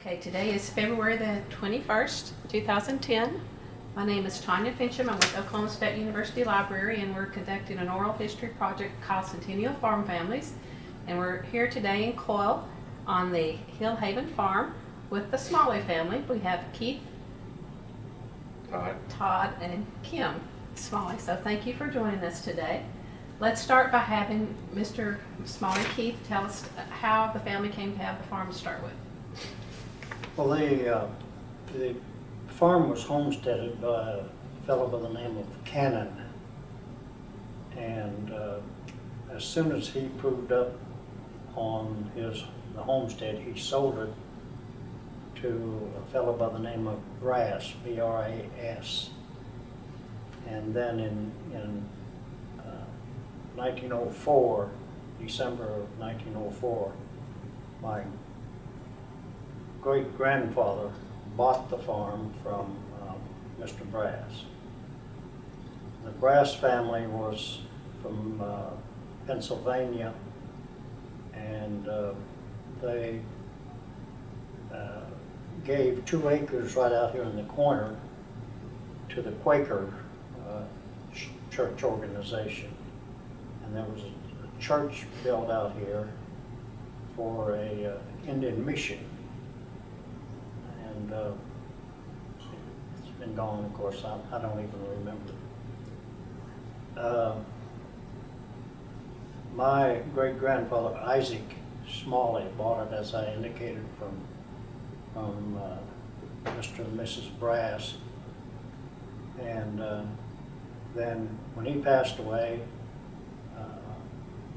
Okay, today is February the 21st, 2010. My name is Tanya Finchum. I'm with Oklahoma State University Library, and we're conducting an oral history project called Centennial Farm Families. And we're here today in Coyle on the Hill Haven Farm with the Smalley family. We have Keith, Todd, and Kim Smalley. So thank you for joining us today. Let's start by having Mr. Smalley, Keith, tell us how the family came to have the farm to start with. Well, the farm was homesteaded by a fellow by the name of Cannon, and as soon as he proved up on the homestead, he sold it to a fellow by the name of Brass, B-R-A-S. And then in 1904, December of 1904, my great-grandfather bought the farm from Mr. Brass. The Brass family was from Pennsylvania, and they gave 2 acres right out here in the corner to the Quaker church organization. And there was a church built out here for a Indian mission. And it's been gone, of course. I don't even remember. My great-grandfather, Isaac Smalley, bought it, as I indicated, from Mr. and Mrs. Brass. And then when he passed away,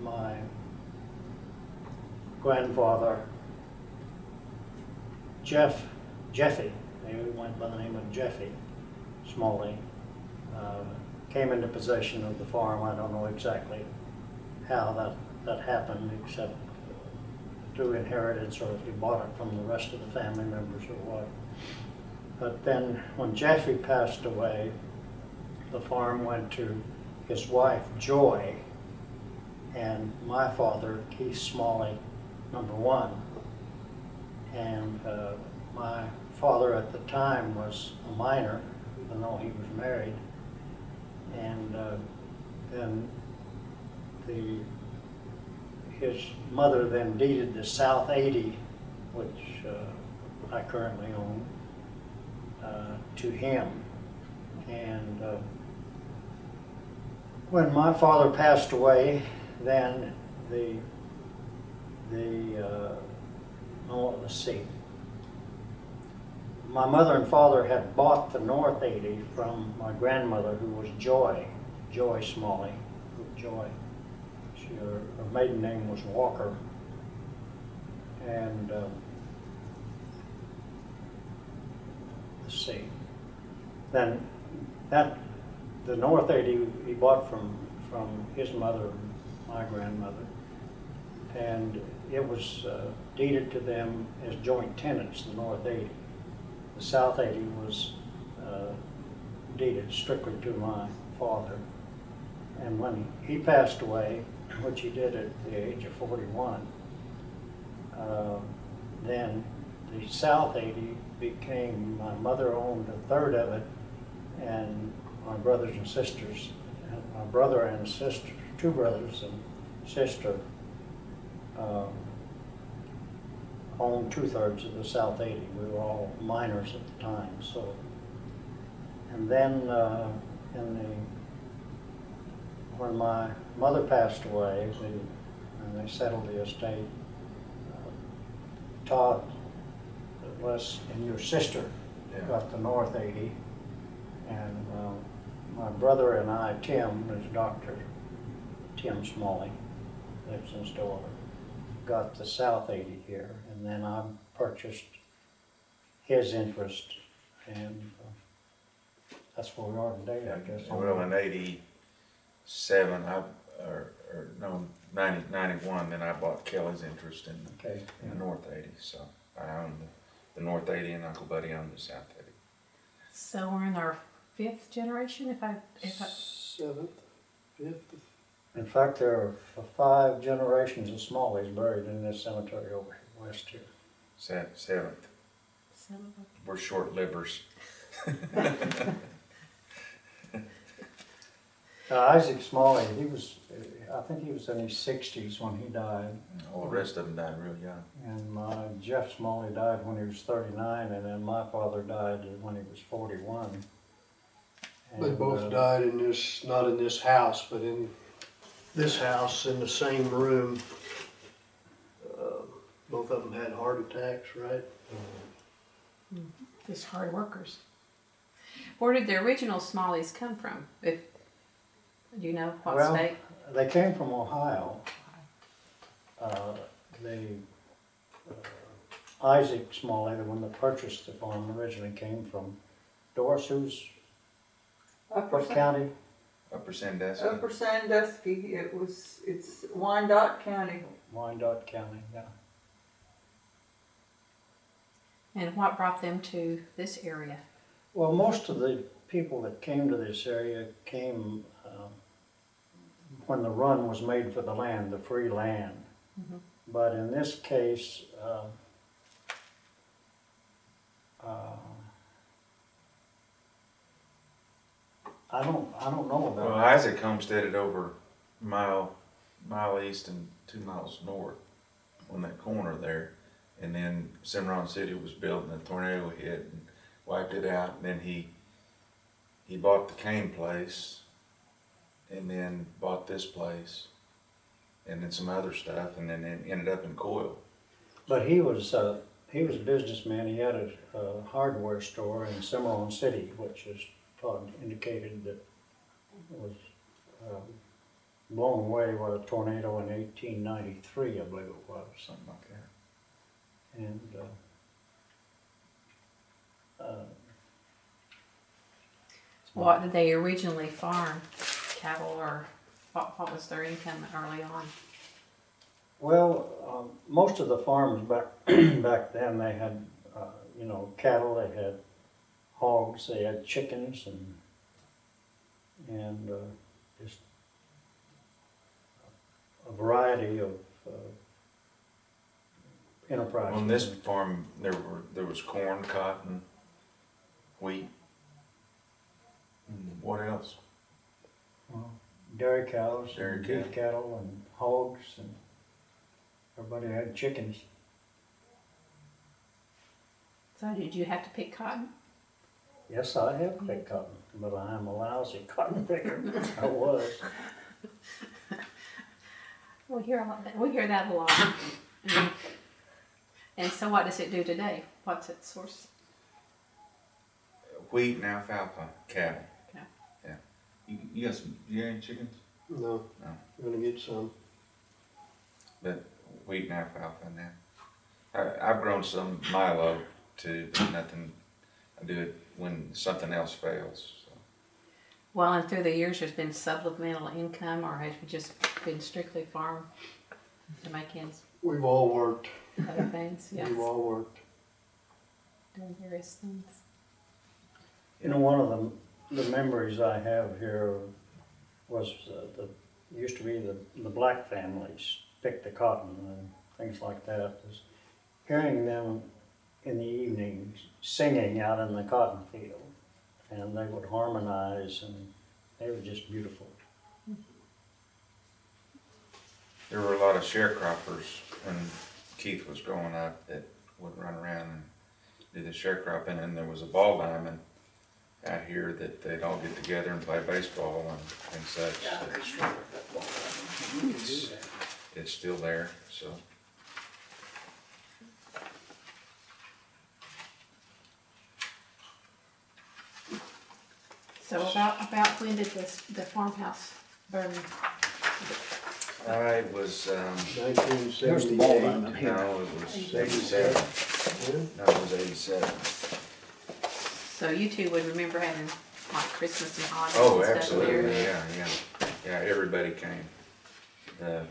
my grandfather, Jeffy, he went by the name of Jeffy Smalley, came into possession of the farm. I don't know exactly how that happened, except through inheritance, or if he bought it from the rest of the family members or what. But then when Jeffy passed away, the farm went to his wife, Joy, and my father, Keith Smalley, #1. And my father at the time was a minor, even though he was married. And then his mother then deeded the South 80, which I currently own, to him. And when my father passed away, then let's see. My mother and father had bought the North 80 from my grandmother, who was Joy Smalley. Joy. Her maiden name was Walker. And let's see. Then the North 80 he bought from his mother, my grandmother, and it was deeded to them as joint tenants, the North 80. The South 80 was deeded strictly to my father. And when he passed away, which he did at the age of 41, then the South 80 became, my mother owned a third of it, and my brothers and sisters, my brother and sister, 2 brothers and sister, owned 2/3 of the South 80. We were all minors at the time. So, and then when my mother passed away, and they settled the estate, Todd, and your sister got the North 80, and my brother and I, Tim, is Dr. Tim Smalley, lives in Stillwater, got the South 80 here, and then I purchased his interest, and that's where we are today, I guess. Well, in 87, 91, then I bought Kelly's interest in the North 80, so I own the North 80, and Uncle Buddy owned the South 80. So we're in our 5th generation, if I 7th, 5th. In fact, there are 5 generations of Smalleys buried in this cemetery over here, west here. 7th. We're short livers. Isaac Smalley, I think he was in his 60s when he died. All the rest of them died real young. And Jeff Smalley died when he was 39, and then my father died when he was 41. They And, both died in this, not in this house, but in this house in the same room. Both of them had heart attacks, right? Just hard workers. Where did the original Smalleys come from? Do you know what Well, state? they came from Ohio. Isaac Smalley, the one that purchased the farm, originally came from Doris, who's what county? Upper Sandusky. Upper Sandusky, it's Wyandotte County. Wyandotte County, yeah. And what brought them to this area? Well, most of the people that came to this area came when the run was made for the land, the free land. Mm-hmm. But in this case, I don't know about Well, Isaac homesteaded over mile east and 2 miles north on that corner there. And then Cimarron City was built and a tornado hit and wiped it out. And then he bought the Kane place and then bought this place and then some other stuff and then ended up in Coyle. But he was a businessman. He had a hardware store in Cimarron City, which is Todd indicated that was blown away by a tornado in 1893, I believe it was. Something like that. And What did they originally farm? Cattle, or what was their income early on? well, most of the farms back back then, they had cattle, they had hogs, they had chickens, and just a variety of enterprises. On this farm, there was corn, cotton, wheat. What else? Well, dairy cows, Dairy and beef cattle, and hogs, and everybody had chickens. So did you have to pick cotton? Yes, I have picked cotton, but I am a lousy cotton picker. I was. We hear that a lot. And so what does it do today? What's its source? Wheat and alfalfa cattle. Yeah. Yeah. You got any chickens? No, No. I'm gonna get some. But wheat and alfalfa now. I've grown some Milo too, but nothing. I do it when something else fails. So. Well, and through the years, there's been supplemental income, or has it just been strictly farm to make ends We've all worked. other things? Yes, We've all worked. doing various things. One of the memories I have here was used to be the black families pick the cotton and things like that. Was hearing them in the evenings singing out in the cotton field, and they would harmonize, and they were just beautiful. There were a lot of sharecroppers when Keith was growing up that would run around and do the sharecropping, and there was a ball diamond out here that they'd all get together and play baseball and such. It's still there, so. So about when did the farmhouse burn? It was, There's the ball diamond here. no, it was 87. Yeah. No, it was 87. So you two would remember having like Christmas and holidays Oh, and stuff absolutely, here. yeah, everybody came. The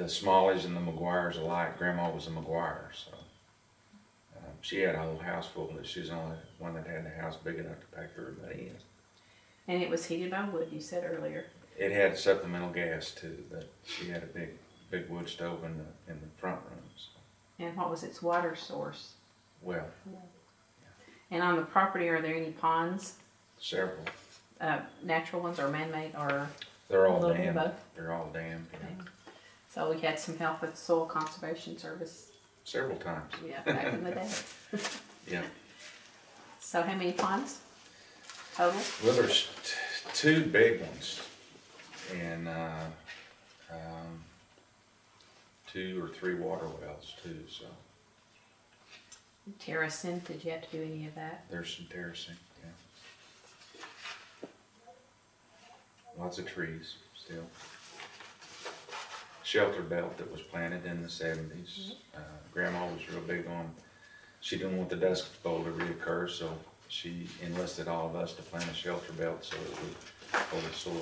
Smalleys and the McGuires alike. Grandma was a McGuire, so she had a whole house full, but she's the only one that had a house big enough to pack everybody in. And it was heated by wood, you said earlier. It had supplemental gas too, but she had a big wood stove in the front room. So. And what was its water source? well, And on the property, are there any ponds, several. natural ones or man-made, or They're a all little bit of dammed. both? They're all dammed, yeah. So we had some help with Soil Conservation Service, Several times, yeah, back in the day. yeah. So how many ponds total? Well, there's two big ones and, 2 or 3 water wells too, so Terracing, did you have to do any of that? there's some terracing, yeah. Lots of trees still. Shelter belt that was planted in the 70s. Grandma was real big on, she didn't want the Dust Bowl to reoccur, so she enlisted all of us to plant a shelter belt so it would hold the soil.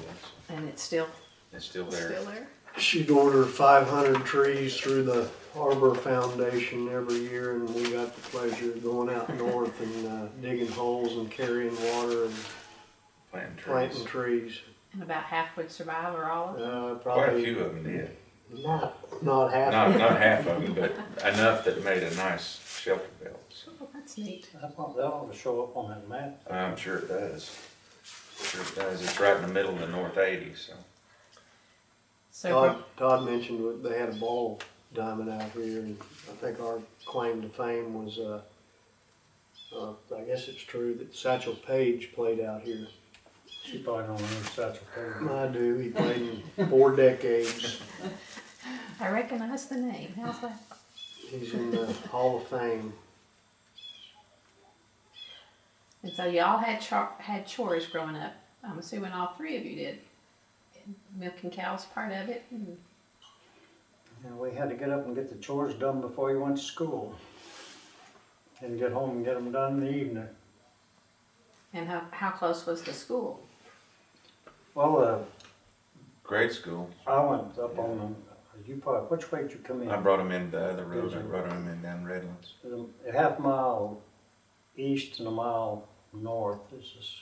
So And it's still it's still there. there? She'd order 500 trees through the Arbor Foundation every year, and we got the pleasure of going out north and digging holes and carrying water and planting trees. And about half would survive, or all of them? Quite a Probably few of them did. not half. Not half of them, but enough that made a nice shelter belt. So Oh, that's neat. That ought to show up on that map. I'm sure it does. Sure it does. It's right in the middle of the North 80, so. So Todd mentioned they had a ball diamond out here, and I think our claim to fame was, I guess it's true that Satchel Paige played out here. She probably don't know such a thing. I do. He played in 4 decades. I recognize the name. How's that? He's in the Hall of Fame. And so y'all had chores growing up. I'm assuming all 3 of you did. Milking cows part of it. And And we had to get up and get the chores done before you went to school. And get home and get them done in the evening. And how close was the school? Well, Grade school. I went up on the, you probably, which way did you come in? I brought them in the other road. I brought them in down Redlands. A half mile east and a mile north is this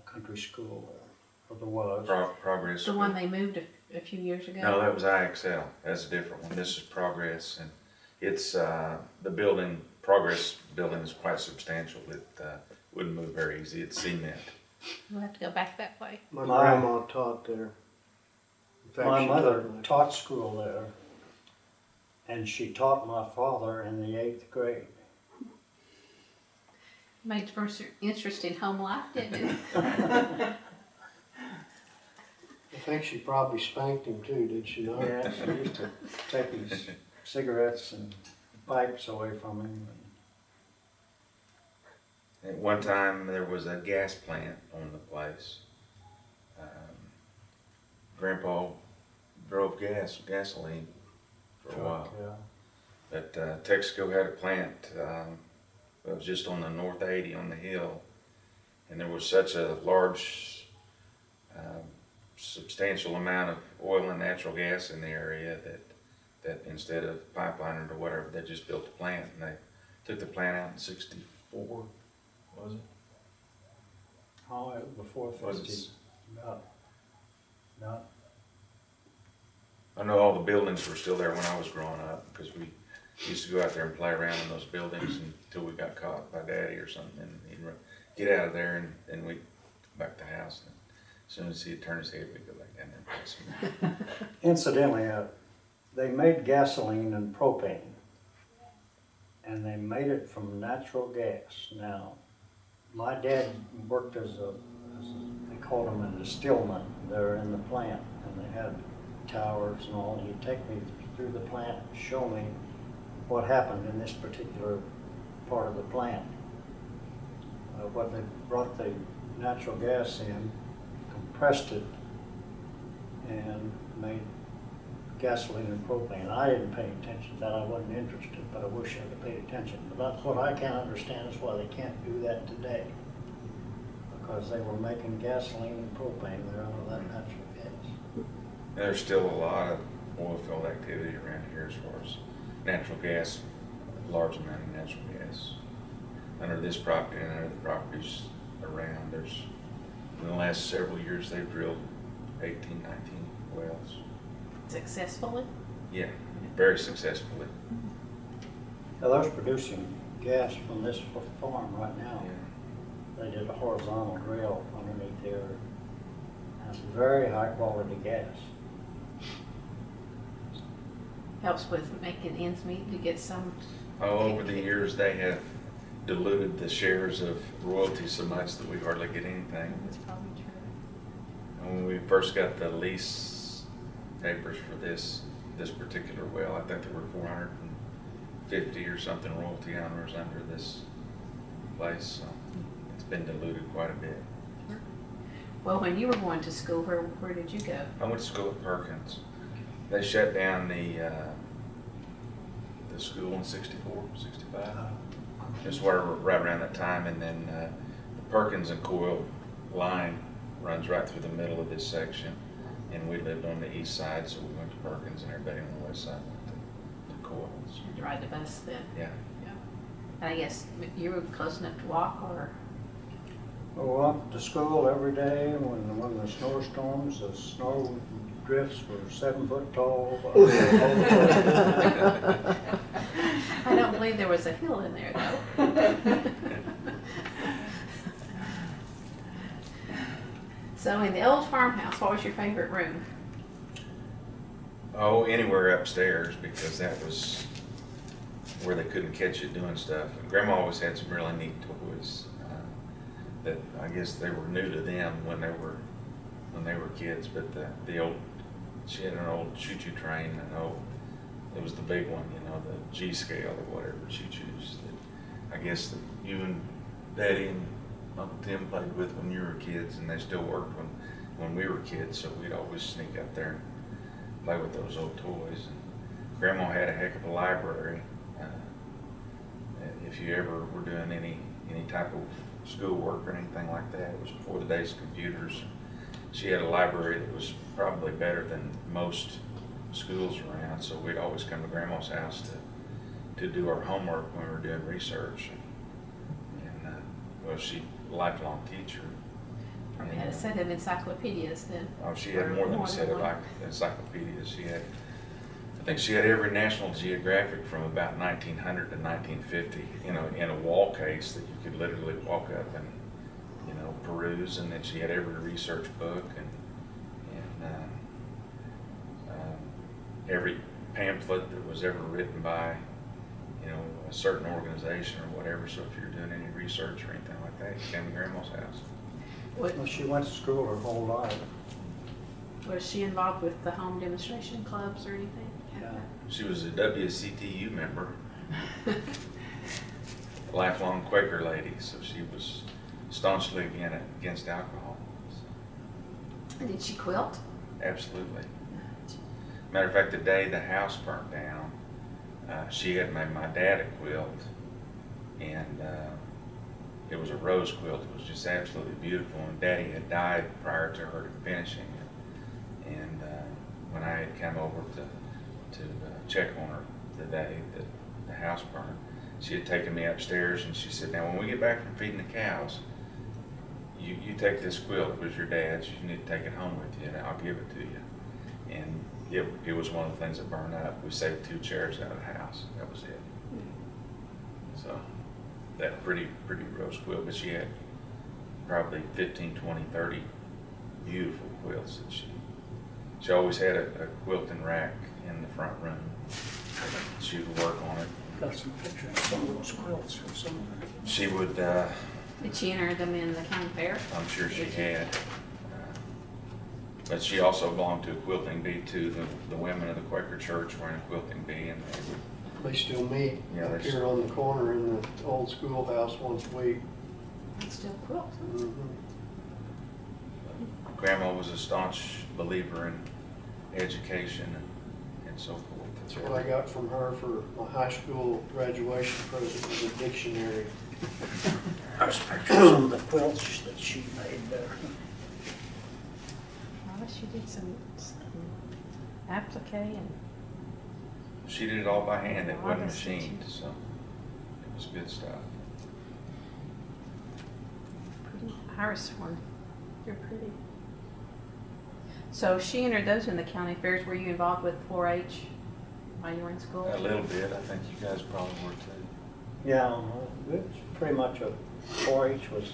country school there, or there was. Progress. The one they moved a few years ago? No, that was IXL. That's a different one. This is Progress, and it's the building. Progress building is quite substantial. It wouldn't move very easy. It's cement. We'll have to go back that way. My grandma taught there. In fact, My she mother taught me. taught school there, and she taught my father in the 8th grade. Made for an interesting home life, didn't it? I think she probably spanked him too, did she not? Yeah, she used to take his cigarettes and pipes away from him. At one time, there was a gas plant on the place. Grandpa drove gasoline for a while. Yeah. But Texaco had a plant that was just on the North 80 on the hill, and there was such a large, substantial amount of oil and natural gas in the area that instead of pipelining or whatever, they just built a plant, and they took the plant out in '64. Was it? Oh, it was before Was 50. it? No. I know all the buildings were still there when I was growing up, because we used to go out there and play around in those buildings until we got caught by Daddy or something, and he'd get out of there, and then we'd go back to the house. And as soon as he'd turn his head, we'd go back down there and play some. Incidentally, they made gasoline and propane, and they made it from natural gas. Now, my dad worked as they called him a distillman there in the plant, and they had towers and all, and he'd take me through the plant and show me what happened in this particular part of the plant. What they brought the natural gas in, compressed it, and made gasoline and propane. I didn't pay attention to that. I wasn't interested, but I wish I'd have paid attention. But that's what I can't understand is why they can't do that today. Because they were making gasoline and propane there out of that natural gas. There's still a lot of oil field activity around here as far as natural gas, a large amount of natural gas. Under this property and other properties around, in the last several years, they've drilled 18, 19 wells. Successfully? Yeah, very successfully. Now, those producing gas from this farm right now. Yeah. They did a horizontal drill underneath there. That's very high quality gas. Helps with making ends meet to get some. Over the years, they have diluted the shares of royalties so much that we hardly get anything. That's probably true. And when we first got the lease papers for this particular well, I think there were 450 or something royalty owners under this place. So it's been diluted quite a bit. Well, when you were going to school, where did you go? I went to school at Perkins. They shut down the school in 64, 65. Just where right around that time, and then the Perkins and Coyle line runs right through the middle of this section, and we lived on the east side, so we went to Perkins, and everybody on the west side went to Coyle. You had to ride the bus then. Yeah. And I guess you were close enough to walk, or? Well, up to school every day, and when the snowstorms, the snow drifts were 7 foot tall. I don't believe there was a hill in there, though. So in the old farmhouse, what was your favorite room? Oh, anywhere upstairs, because that was where they couldn't catch you doing stuff. And Grandma always had some really neat toys that I guess they were new to them when they were kids. But she had an old choo-choo train, and it was the big one, the G scale or whatever choo-choos that I guess that you and Daddy and Uncle Tim played with when you were kids, and they still worked when we were kids. So we'd always sneak up there and play with those old toys. And Grandma had a heck of a library. If you ever were doing any type of schoolwork or anything like that, it was before the days of computers. She had a library that was probably better than most schools around, so we'd always come to Grandma's house to do our homework when we were doing research. And well, she's a lifelong teacher. Probably had a set of encyclopedias then. Oh, she had more than a set of encyclopedias. I think she had every National Geographic from about 1900 to 1950, in a wall case that you could literally walk up and, peruse. And then she had every research book and every pamphlet that was ever written by, a certain organization or whatever. So if you're doing any research or anything like that, you came to Grandma's house. Well, she went to school her whole life. Was she involved with the home demonstration clubs or anything? Yeah. She was a WCTU member, a lifelong Quaker lady, so she was staunchly against alcohol. So. And did she quilt? Absolutely. Matter of fact, the day the house burnt down, she had made my dad a quilt, and it was a rose quilt. It was just absolutely beautiful, and Daddy had died prior to her finishing it. And when I had come over to check on her the day that the house burned, she had taken me upstairs, and she said, "Now when we get back from feeding the cows, you take this quilt. It was your dad's. You need to take it home with you, and I'll give it to you." And it was one of the things that burned up. We saved 2 chairs out of the house. That was it. So that pretty rose quilt, but she had probably 15, 20, 30 beautiful quilts that she always had a quilting rack in the front room. She would work on it. Got some pictures of some of those quilts or something. She would, Did she enter them in the county fair? I'm sure she had. But she also belonged to a quilting bee too. The women of the Quaker Church were in a quilting bee, and They still meet Yeah, up they're here on the corner in the old schoolhouse once a week. It's still quilt. Mhm. Grandma was a staunch believer in education and so forth. That's what I got from her for my high school graduation present, was a dictionary. There's pictures of the quilts that she made there. Well, she did some applique and She did it all by hand. It wasn't August, machined, so it was good stuff. pretty iris one. You're pretty. So she entered those in the county fairs. Were you involved with 4-H while you were in school? A little bit. I think you guys probably were too. Yeah, it's pretty much 4-H was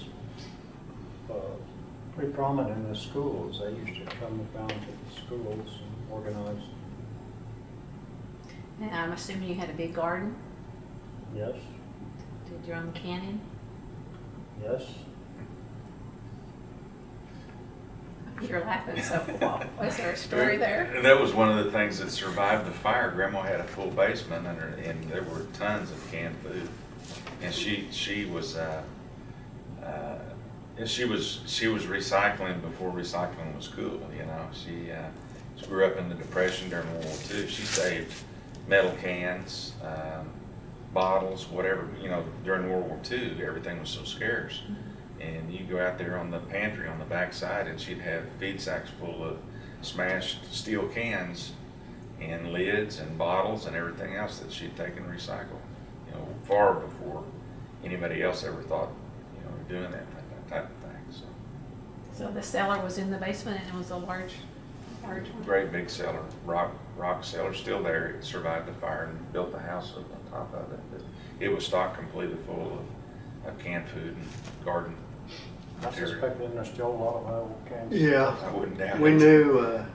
pretty prominent in the schools. They used to come down to the schools and organize. And I'm assuming you had a big garden? Yes, Did your own canning? yes. You're laughing, so was there a story there? And that was one of the things that survived the fire. Grandma had a full basement and there were tons of canned food. And she was recycling before recycling was cool, you know. She grew up in the Depression during World War II. She saved metal cans, bottles, whatever, you know, during World War II, everything was so scarce. And you go out there on the pantry on the back side and she'd have feed sacks full of smashed steel cans and lids and bottles and everything else that she'd taken and recycled, you know, far before anybody else ever thought, you know, of doing that type of thing. So the cellar was in the basement and it was a large one? Great big cellar, rock cellar, still there. It survived the fire and built the house up on top of it. But it was stocked completely full of canned food and garden I material. suspect that there's still a lot of old cans. Yeah, I wouldn't doubt we it. knew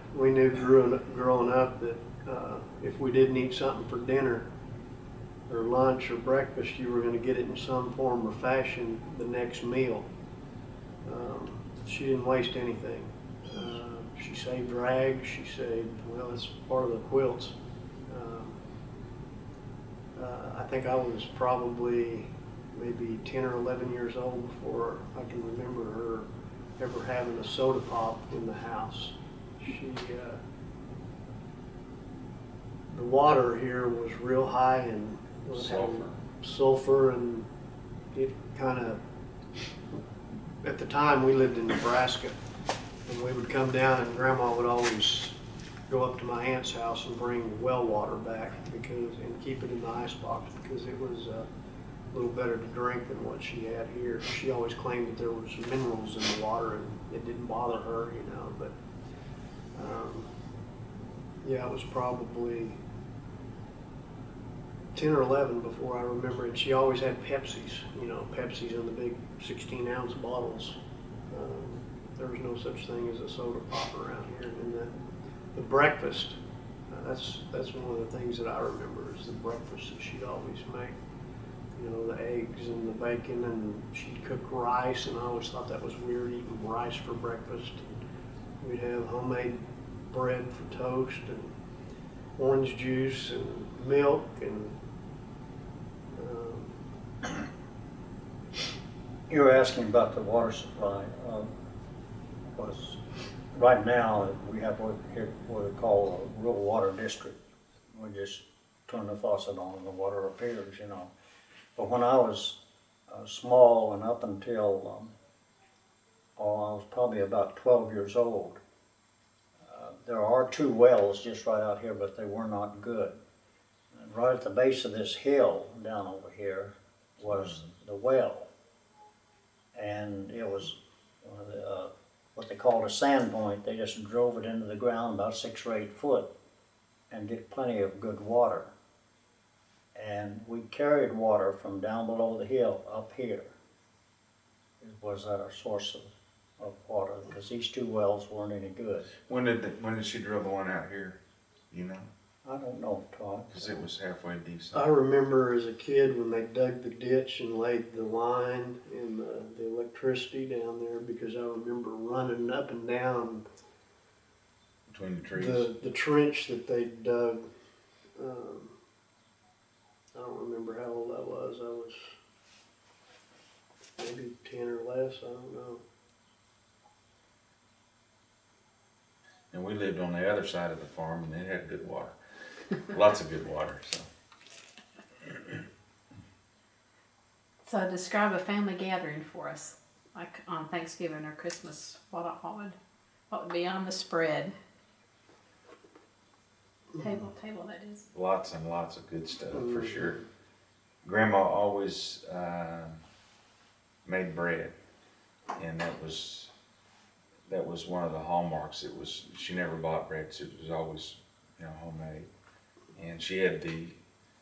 growing up that if we didn't eat something for dinner or lunch or breakfast, you were going to get it in some form or fashion the next meal. She didn't waste anything. She saved rags. She saved, well, it's part of the quilts. I think I was probably maybe 10 or 11 years old before I can remember her ever having a soda pop in the house. The water here was real high and was having sulfur, and it kind of, at the time we lived in Nebraska, and we would come down and Grandma would always go up to my aunt's house and bring well water back and keep it in the icebox because it was a little better to drink than what she had here. She always claimed that there was minerals in the water and it didn't bother her, you know, but yeah, it was probably 10 or 11 before I remember it. She always had Pepsis, you know, Pepsis in the big 16-ounce bottles. There was no such thing as a soda pop around here. And the breakfast, that's one of the things that I remember is the breakfast that she'd always make. You know, the eggs and the bacon, and she'd cook rice, and I always thought that was weird, eating rice for breakfast. We'd have homemade bread for toast and orange juice and milk and You were asking about the water supply. Was right now we have what we call a rural water district. We just turn the faucet on and the water appears, you know. But when I was small and up until I was probably about 12 years old, there are 2 wells just right out here, but they were not good. And right at the base of this hill down over here was the well. And it was what they called a sand point. They just drove it into the ground about 6 or 8 foot and get plenty of good water. And we carried water from down below the hill up here. It was our source of water because these 2 wells weren't any good. When did she drill the one out here? You know, I don't know, Todd. because it was halfway decent. I remember as a kid when they dug the ditch and laid the line and the electricity down there, because I remember running up and down Between the trees. the trench that they dug. I don't remember how old I was. I was maybe 10 or less, I don't know. And we lived on the other side of the farm and it had good water. Lots of good water, so. So describe a family gathering for us, like on Thanksgiving or Christmas. What would be on the spread? Table that is. Lots and lots of good stuff, for sure. Grandma always made bread, and that was one of the hallmarks. She never bought bread, so it was always, you know, homemade. And she had the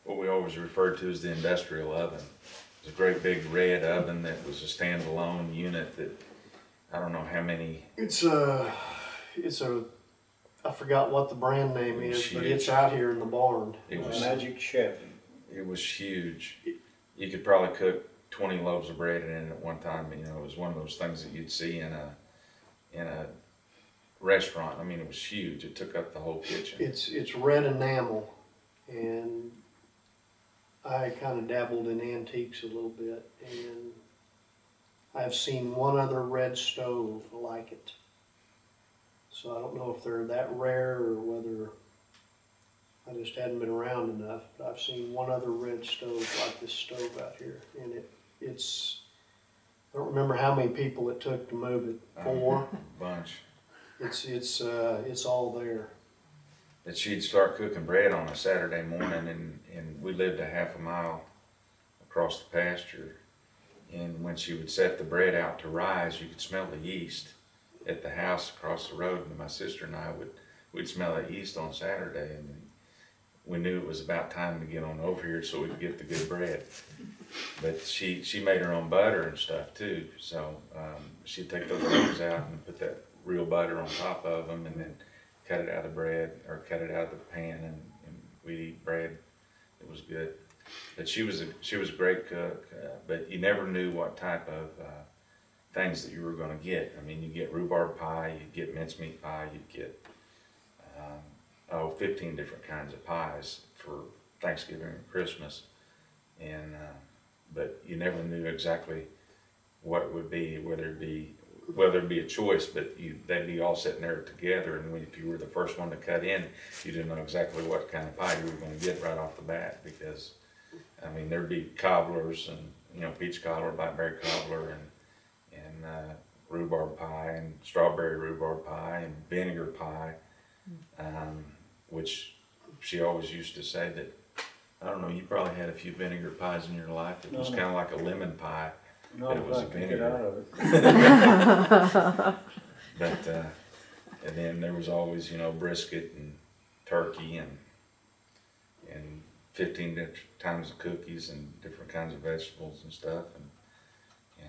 what we always referred to as the industrial oven. It was a great big red oven that was a standalone unit that, I don't know how many, It's a, I forgot what the brand name It was is, but huge. it's out here in the barn. it was, Magic Chef. it was huge. You could probably cook 20 loaves of bread in it at one time. You know, it was one of those things that you'd see in a restaurant. I mean, it was huge. It took up the whole kitchen. It's red enamel, and I kind of dabbled in antiques a little bit, and I've seen one other red stove like it. So I don't know if they're that rare or whether I just hadn't been around enough, but I've seen one other red stove like this stove out here, and it's, I don't remember how many people it took to move it, 4. Bunch. It's all there. That she'd start cooking bread on a Saturday morning, and we lived a half a mile across the pasture. And when she would set the bread out to rise, you could smell the yeast at the house across the road. And my sister and I we'd smell that yeast on Saturday, and we knew it was about time to get on over here so we could get the good bread. But she made her own butter and stuff too. So she'd take those eggs out and put that real butter on top of them, and then cut it out of the bread, or cut it out of the pan, and we'd eat bread. It was good. But she was a great cook, but you never knew what type of things that you were going to get. I mean, you get rhubarb pie, you get mincemeat pie, you get 15 different kinds of pies for Thanksgiving and Christmas, and but you never knew exactly what it would be, whether it'd be a choice, but they'd be all sitting there together, and if you were the first one to cut in, you didn't know exactly what kind of pie you were going to get right off the bat, because I mean, there'd be cobblers and, you know, peach cobbler, blackberry cobbler, and rhubarb pie, and strawberry rhubarb pie, and vinegar pie, which she always used to say that, I don't know, you probably had a few vinegar pies in your life. It was kind of like a lemon pie. Not It was if I can get vinegar. out of it. But, and then there was always, you know, brisket and turkey and 15 different kinds of cookies and different kinds of vegetables and stuff,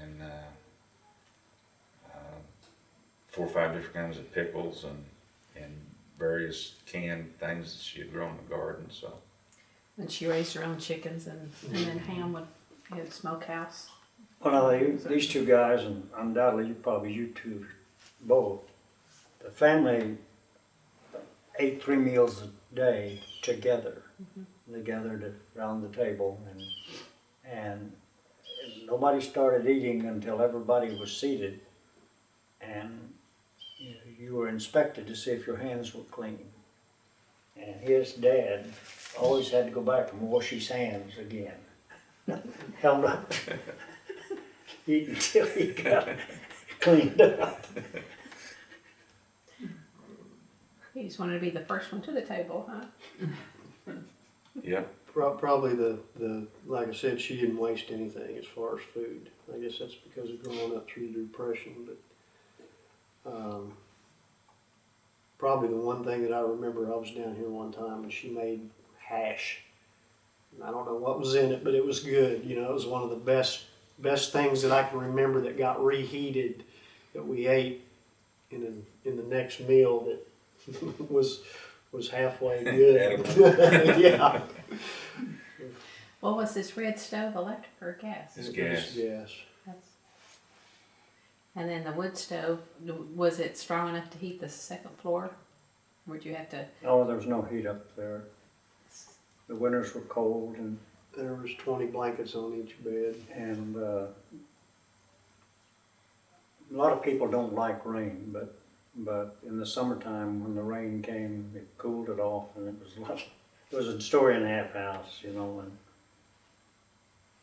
and 4 or 5 different kinds of pickles and various canned things that she had grown in the garden. So And she raised her own chickens, and then Ham would have smokehouse. Well, these two guys, and undoubtedly probably you two both, the family ate 3 meals a day together. They gathered around the table, and nobody started eating until everybody was seated, and you were inspected to see if your hands were clean. And his dad always had to go back and wash his hands again. Held up. Eat until he got cleaned up. He just wanted to be the first one to the table, huh? yeah, Probably the like I said, she didn't waste anything as far as food. I guess that's because of growing up through the Depression, but probably the one thing that I remember, I was down here one time and she made hash. And I don't know what was in it, but it was good. You know, it was one of the best things that I can remember that got reheated that we ate in the next meal that was halfway good. Yeah. What was this red stove, electric or gas? It's gas. Yes. That's- And then the wood stove, was it strong enough to heat the second floor? Would you have to? Oh, there was no heat up there. The winters were cold, and There was 20 blankets on each bed. a lot of people don't like rain, but in the summertime when the rain came, it cooled it off, and it was a story and a half house, you know, and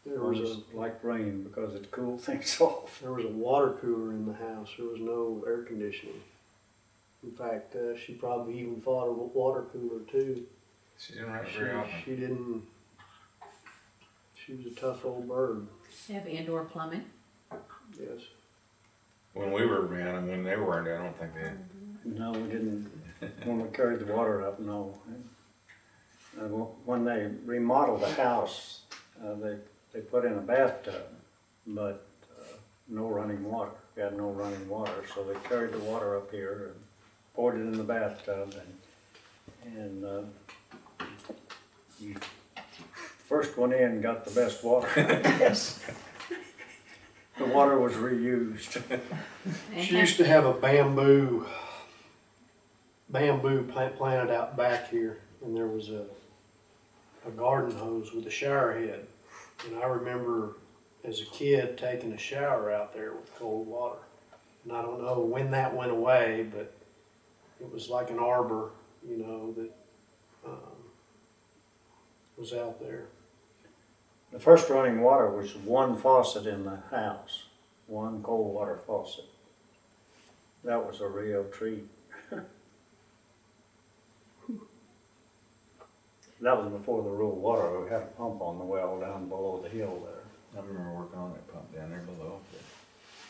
There it was was like rain because it cooled things off. a water cooler in the house. There was no air conditioning. In fact, she probably even fought a water cooler too. she didn't write very often. She didn't. She was a tough old bird. They have indoor plumbing. Yes. When we were around and when they weren't, I don't think they had. No, we didn't. When we carried the water up, no. When they remodeled the house, they put in a bathtub, but no running water. We had no running water, so they carried the water up here and poured it in the bathtub, and you first one in got the best water. Yes. The water was reused. She used to have a bamboo plant planted out back here, and there was a garden hose with a shower head. And I remember as a kid taking a shower out there with cold water. And I don't know when that went away, but it was like an arbor, you know, that was out there. The first running water was one faucet in the house, one cold water faucet. That was a real treat. That was before the rural water. We had a pump on the well down below the hill there. I remember working on that pump down there below, but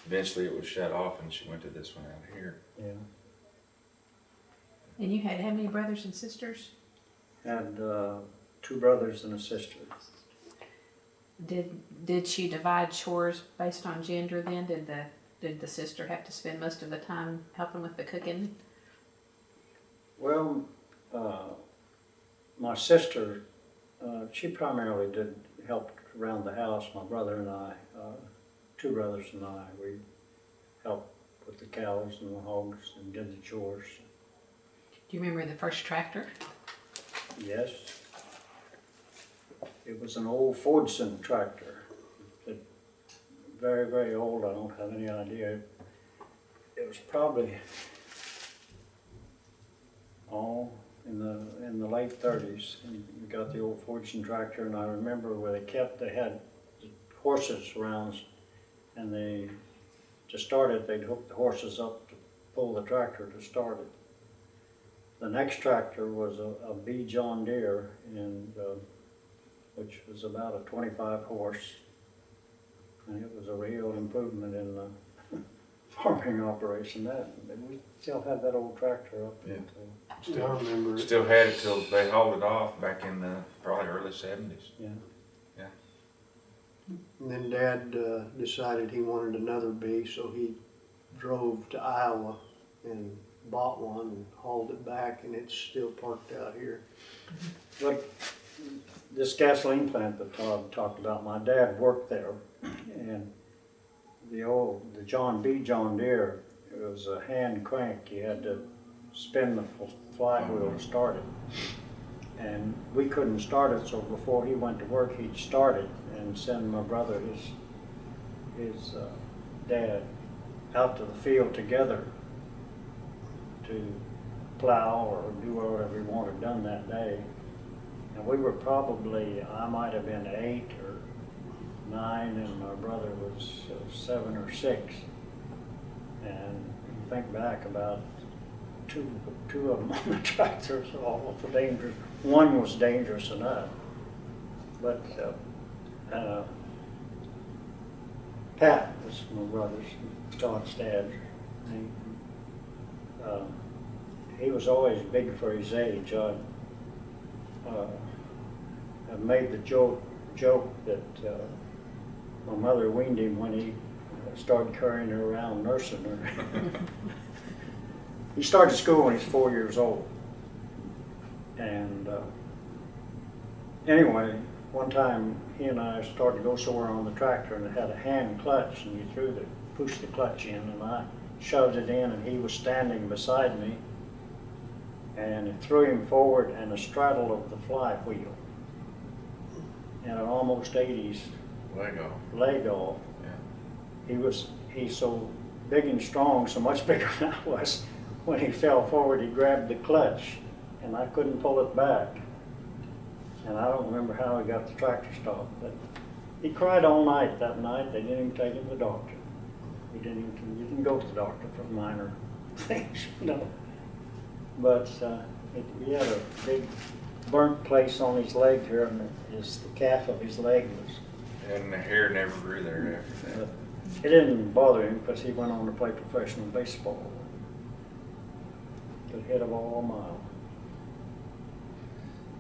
eventually it was shut off and she went to this one out here. Yeah. And you had how many brothers and sisters? Had 2 brothers and a sister. Did she divide chores based on gender then? Did the sister have to spend most of the time helping with the cooking? Well, my sister, she primarily did help around the house. My brother and I, 2 brothers and I, we helped with the cows and the hogs and did the chores. Do you remember the first tractor? Yes. It was an old Fordson tractor. Very, very old. I don't have any idea. It was probably in the late 30s. And we got the old Fordson tractor, and I remember where they had horses around, and to start it, they'd hook the horses up to pull the tractor to start it. The next tractor was a B John Deere, and which was about a 25 horse, and it was a real improvement in the farming operation. We still have that old tractor up. Yeah. I remember it. Still had it till they hauled it off back in the probably early 70s. Yeah. And then Dad decided he wanted another bee, so he drove to Iowa and bought one and hauled it back, and it's still parked out here. But this gasoline plant that Todd talked about, my dad worked there, and the John Deere, it was a hand crank. You had to spin the flywheel to start it. And we couldn't start it, so before he went to work, he'd start it and send my brother, his dad, out to the field together to plow or do whatever he wanted done that day. And we were probably, I might have been 8 or 9, and my brother was 7 or 6. And you think back, about two of them on the tractor, so all for dangerous. One was dangerous enough, but Pat was my brother's, Todd's dad. He was always big for his age. I made the joke that my mother weaned him when he started carrying her around, nursing her. He started school when he was 4 years old. And anyway, one time he and I started to go somewhere on the tractor, and it had a hand clutch, and you pushed the clutch in, and I shoved it in, and he was standing beside me, and it threw him forward and a straddle of the fly wheel, and an almost 80s leg off. Yeah. He's so big and strong, so much bigger than I was. When he fell forward, he grabbed the clutch, and I couldn't pull it back. And I don't remember how he got the tractor stopped, but he cried all night that night. They didn't even take him to the doctor. You didn't go to the doctor for minor things, you know. But he had a big burnt place on his leg here, and the calf of his leg was. And the hair never grew there after that. It didn't bother him because he went on to play professional baseball. Could hit a ball a mile.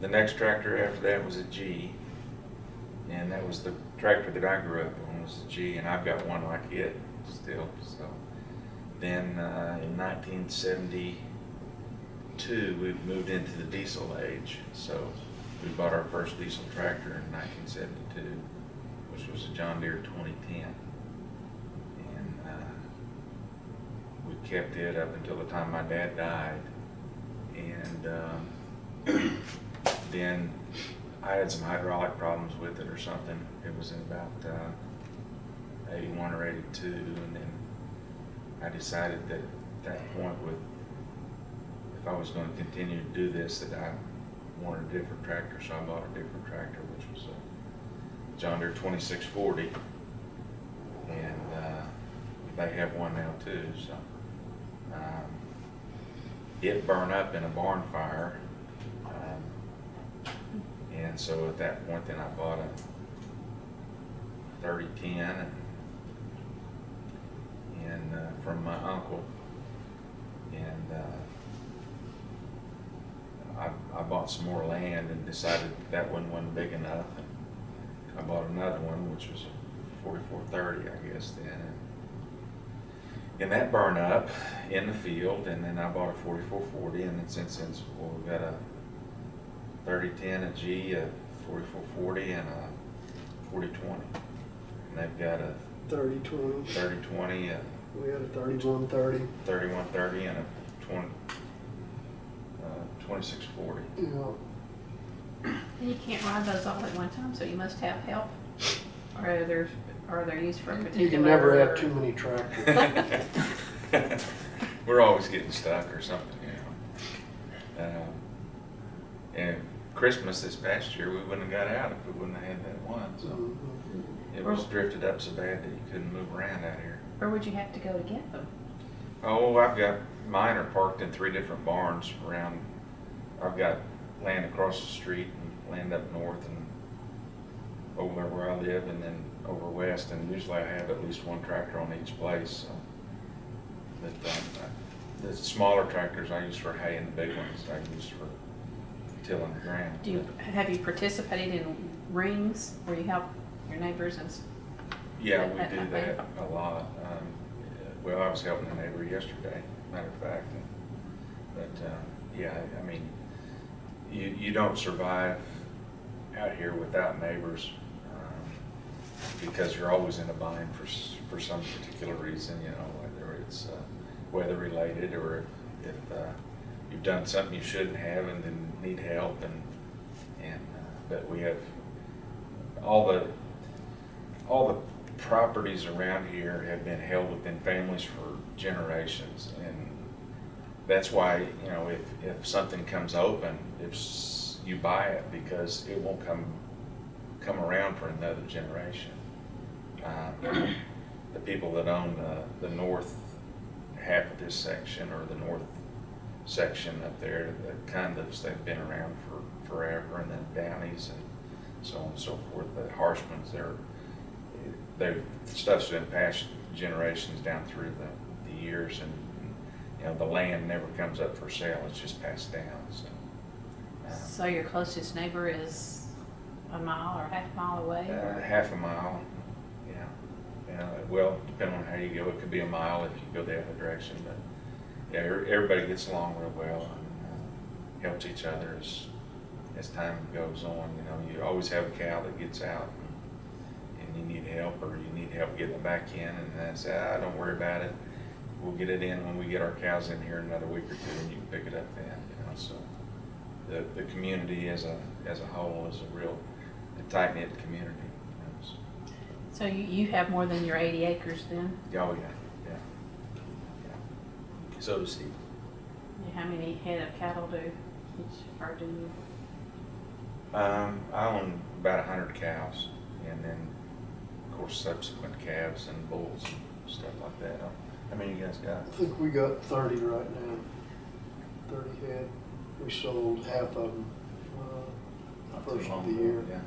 The next tractor after that was a G, and that was the tractor that I grew up on, was a G, and I've got one like it still. So then in 1972 we moved into the diesel age, so we bought our first diesel tractor in 1972, which was a John Deere 2010, and we kept it up until the time my dad died, and then I had some hydraulic problems with it or something. It was in about 81 or 82, and then I decided that at that point, if I was going to continue to do this, that I wanted a different tractor, so I bought a different tractor, which was a John Deere 2640, and they have one now too. So it burned up in a barn fire. And so at that point, then I bought a 3010 and from my uncle, and I bought some more land and decided that one wasn't big enough, and I bought another one, which was a 4430, I guess then, and that burned up in the field, and then I bought a 4440, and then since then, well, we got a 3010, a G, a 4440, and a 4020. And they've got a 30-20. 3020, a We had a 31-30. 3130, and a 2640. Yeah. And you can't ride those all at one time, so you must have help. Or are they used for a particular? You can never have too many tractors. We're always getting stuck or something, you know. And Christmas this past year, we wouldn't have got out if we wouldn't have had that one. So it was drifted up so bad that you couldn't move around out here. Where would you have to go to get them? Oh, I've got mine are parked in 3 different barns around. I've got land across the street and land up north and over where I live, and then over west. And usually I have at least one tractor on each place. So. But the smaller tractors I use for hay, and the big ones I use for tilling the ground. Have you participated in rings where you help your neighbors and? Yeah, we do that a lot. Well, I was helping a neighbor yesterday, matter of fact. But yeah, I mean, you don't survive out here without neighbors, because you're always in a bind for some particular reason, you know, whether it's weather related, or if you've done something you shouldn't have and then need help, and but we have all the properties around here have been held within families for generations, and that's why, you know, if something comes open, you buy it, because it won't come around for another generation. The people that own the north half of this section, or the north section up there, the Condos, they've been around for forever, and then Downies and so on and so forth. The Harshmans, stuff's been passed generations down through the years, and you know, the land never comes up for sale, it's just passed down. So your closest neighbor is a mile or half a mile away? Half a mile, yeah. Well, depending on how you go, it could be a mile if you go the other direction, but yeah, everybody gets along real well and helps each other as time goes on. You know, you always have a cow that gets out and you need help, or you need help getting it back in, and I say, don't worry about it. We'll get it in when we get our cows in here in another week or 2, and you can pick it up then. You know, so the community as a whole is a real tight-knit community. You know, so. So you have more than your 80 acres then? Oh yeah. So does he. How many head of cattle do you? I own about 100 cows, and then of course subsequent calves and bulls and stuff like that. How many you guys got? I think we got 30 right now. 30 head. We sold half of them first of the year. Yeah.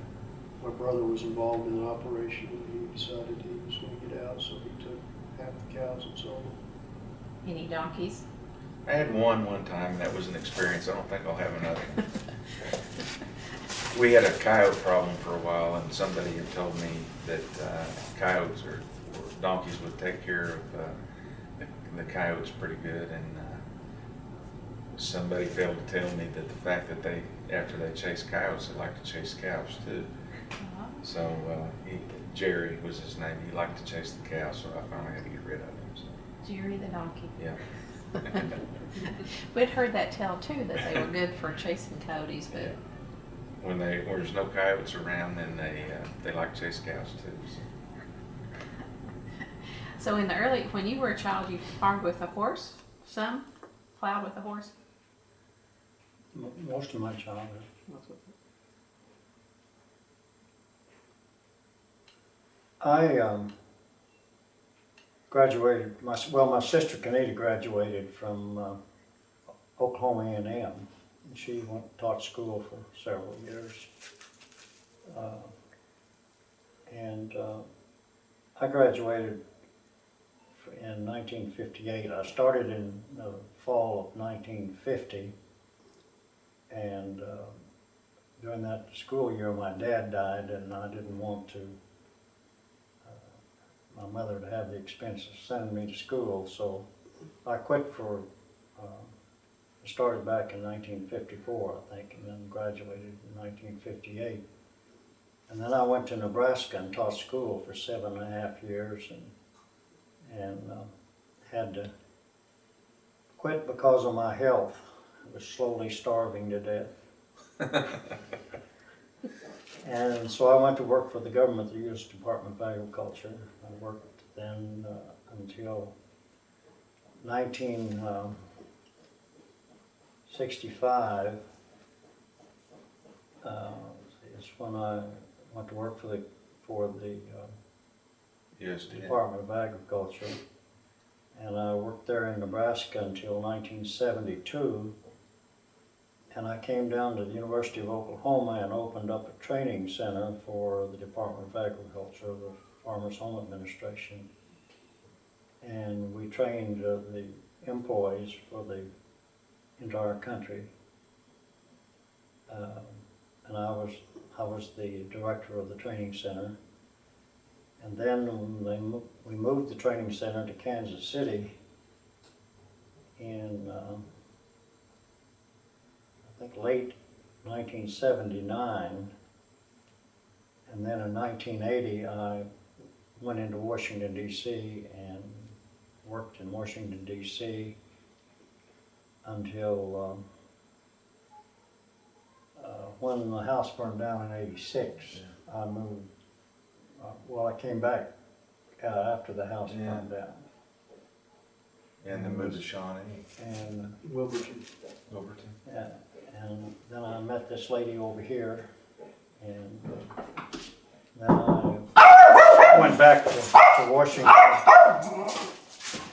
My brother was involved in the operation, and he decided he was going to get out, so he took half the cows and sold them. Any donkeys? I had one time, and that was an experience. I don't think I'll have another one. We had a coyote problem for a while, and somebody had told me that coyotes or donkeys would take care of the coyotes pretty good, and somebody failed to tell me that the fact that after they chase coyotes, they like to chase cows too. So Jerry was his name. He liked to chase the cows, so I finally had to get rid of him. So. Jerry the donkey. Yeah. We'd heard that tell too, that they were good for chasing coyotes, but Yeah. When there's no coyotes around, then they like to chase cows too. So. So when you were a child, you farmed with a horse, plowed with a horse? Most of my childhood. I graduated, my sister Kenita graduated from Oklahoma A&M, and she taught school for several years. I graduated in 1958. I started in the fall of 1950, and during that school year my dad died, and I didn't want my mother to have the expense of sending me to school, so I quit started back in 1954, I think, and then graduated in 1958. And then I went to Nebraska and taught school for 7.5 years, and had to quit because of my health. I was slowly starving to death. And so I went to work for the government, the U.S. Department of Agriculture. I worked then until 1965. Is when I went to work for the USDA. Department of Agriculture. And I worked there in Nebraska until 1972. And I came down to the University of Oklahoma and opened up a training center for the Department of Agriculture, the Farmers Home Administration. And we trained the employees for the entire country. And I was the director of the training center. And then we moved the training center to Kansas City in I think late 1979, and then in 1980 I went into Washington D.C. and worked in Washington D.C. until when the house burned down in '86. I moved. I came back after the house burned down. And then moved to Shawnee. And Wilburton. yeah, and then I met this lady over here, and then I went back to Washington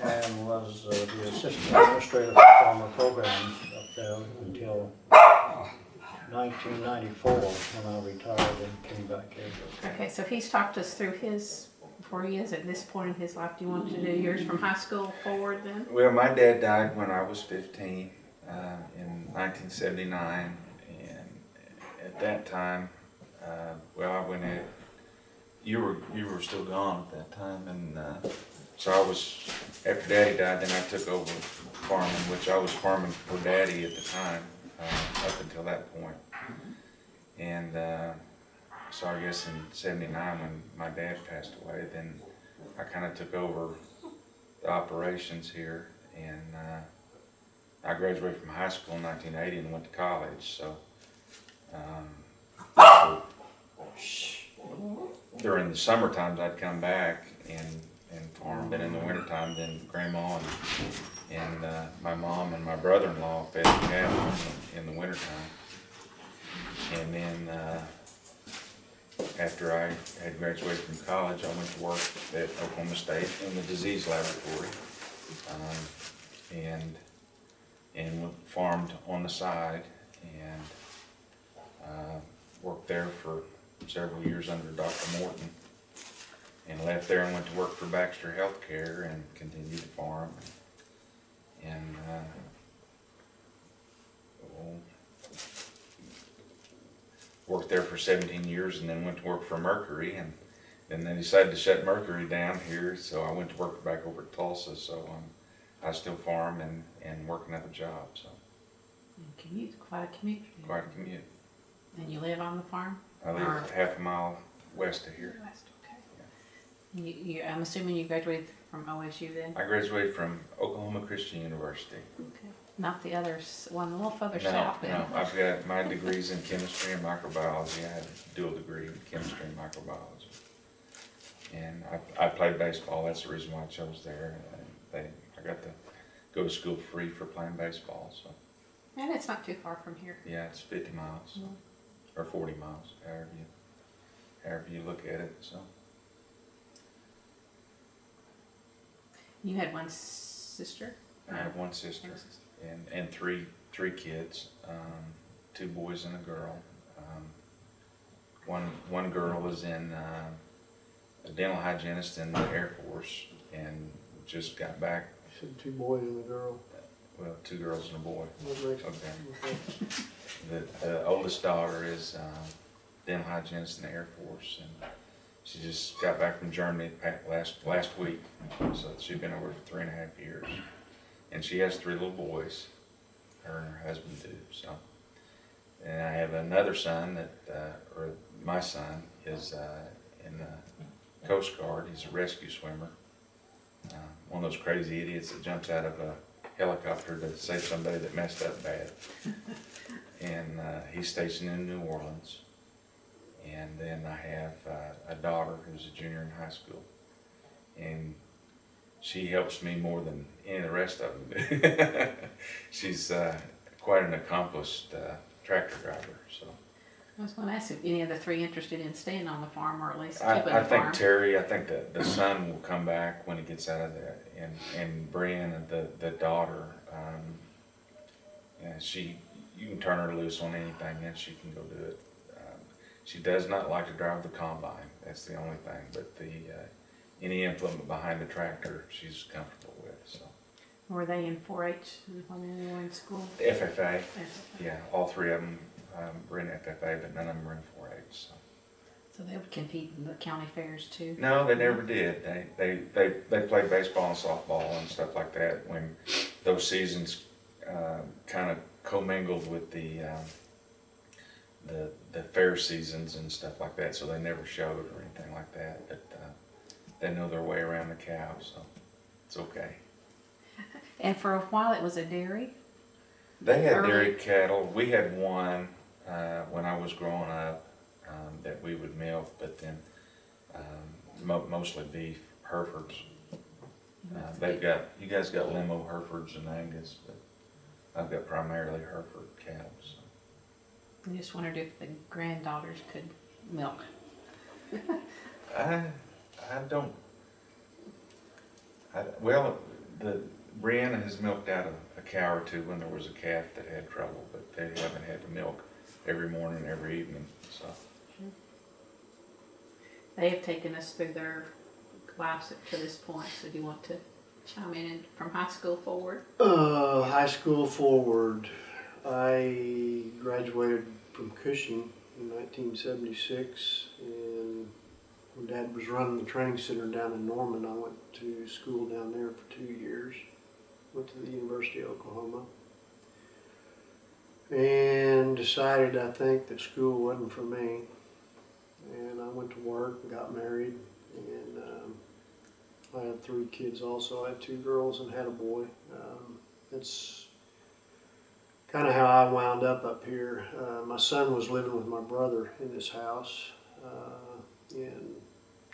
and was the assistant administrator for farmer programs up there until 1994 when I retired and came back here. Okay, so he's talked us through where he is at this point in his life. Do you want to do yours from high school forward then? Well, my dad died when I was 15 in 1979, and at that time, I went in. You were still gone at that time, and so I was. After Daddy died, then I took over farming, which I was farming for Daddy at the time, up until that point. And so I guess in '79, when my dad passed away, then I kind of took over the operations here, and I graduated from high school in 1980 and went to college. So during the summer times, I'd come back and farm. Then in the wintertime, then Grandma and my mom and my brother-in-law fed the cattle in the wintertime. And then after I had graduated from college, I went to work at Oklahoma State in the disease laboratory, and farmed on the side, and worked there for several years under Dr. Morton, and left there and went to work for Baxter Healthcare and continued to farm. And worked there for 17 years and then went to work for Mercury, and then they decided to shut Mercury down here, so I went to work back over at Tulsa, so I still farm and work another job, so And commute, quite a commute. for you. quite a commute. And you live on the farm? I live half a mile west of here. West, okay. I'm assuming you graduated from OSU then? I graduated from Oklahoma Christian University. Okay. Not the others, one a little further No, south then? no, I've got my degrees in chemistry and microbiology. I had a dual degree in chemistry and microbiology. And I played baseball, that's the reason why I chose there. I got to go to school free for playing baseball, so. And it's not too far from here. Yeah, it's 50 miles, or 40 miles, however you look at it, so. You had one sister? I have one sister and three kids, 2 boys and a girl. One girl is in a dental hygienist in the Air Force and just got back. You said 2 boys and a girl. Well, 2 girls and a boy. What makes Okay. The oldest daughter is dental hygienist in the Air Force, and she just got back from Germany last week. So she's been over for 3.5 years, and she has 3 little boys. Her and her husband do. So, and I have another son or my son is in the Coast Guard. He's a rescue swimmer. One of those crazy idiots that jumps out of a helicopter to save somebody that messed up bad. And he's stationed in New Orleans. And then I have a daughter who's a junior in high school. And she helps me more than any of the rest of them do. She's quite an accomplished tractor driver. So I was going to ask if any of the 3 interested in staying on the farm, or at least keeping I the farm. think Terry, I think the son will come back when he gets out of that, and Brianna, the daughter, yeah, you can turn her loose on anything and she can go do it. She does not like to drive the combine, that's the only thing, but any implement behind the tractor she's comfortable with. So Were they in 4-H when they were in school? FFA, yeah, all 3 of them were in FFA, but none of them were in 4-H. So they would compete in the county fairs too? No, they never did. They played baseball and softball and stuff like that when those seasons kind of commingled with the fair seasons and stuff like that. So they never showed or anything like that. But they know their way around the cow, so it's okay. And for a while it was a dairy? They had Early- dairy cattle. We had one when I was growing up that we would milk, but then mostly beef, Herefords. You guys got limo Herefords and Angus, but I've got primarily Hereford cattle. So. I just wondered if the granddaughters could milk. I don't. Well, Brianna has milked out a cow or 2 when there was a calf that had trouble, but they haven't had to milk every morning, every evening. So They have taken us through their lives up to this point, so do you want to chime in from high school forward? High school forward. I graduated from Cushing in 1976, and when Dad was running the training center down in Norman, I went to school down there for 2 years. Went to the University of Oklahoma, and decided, I think, that school wasn't for me. And I went to work and got married, and I had 3 kids also. I had 2 girls and had a boy. That's kind of how I wound up here. My son was living with my brother in this house. In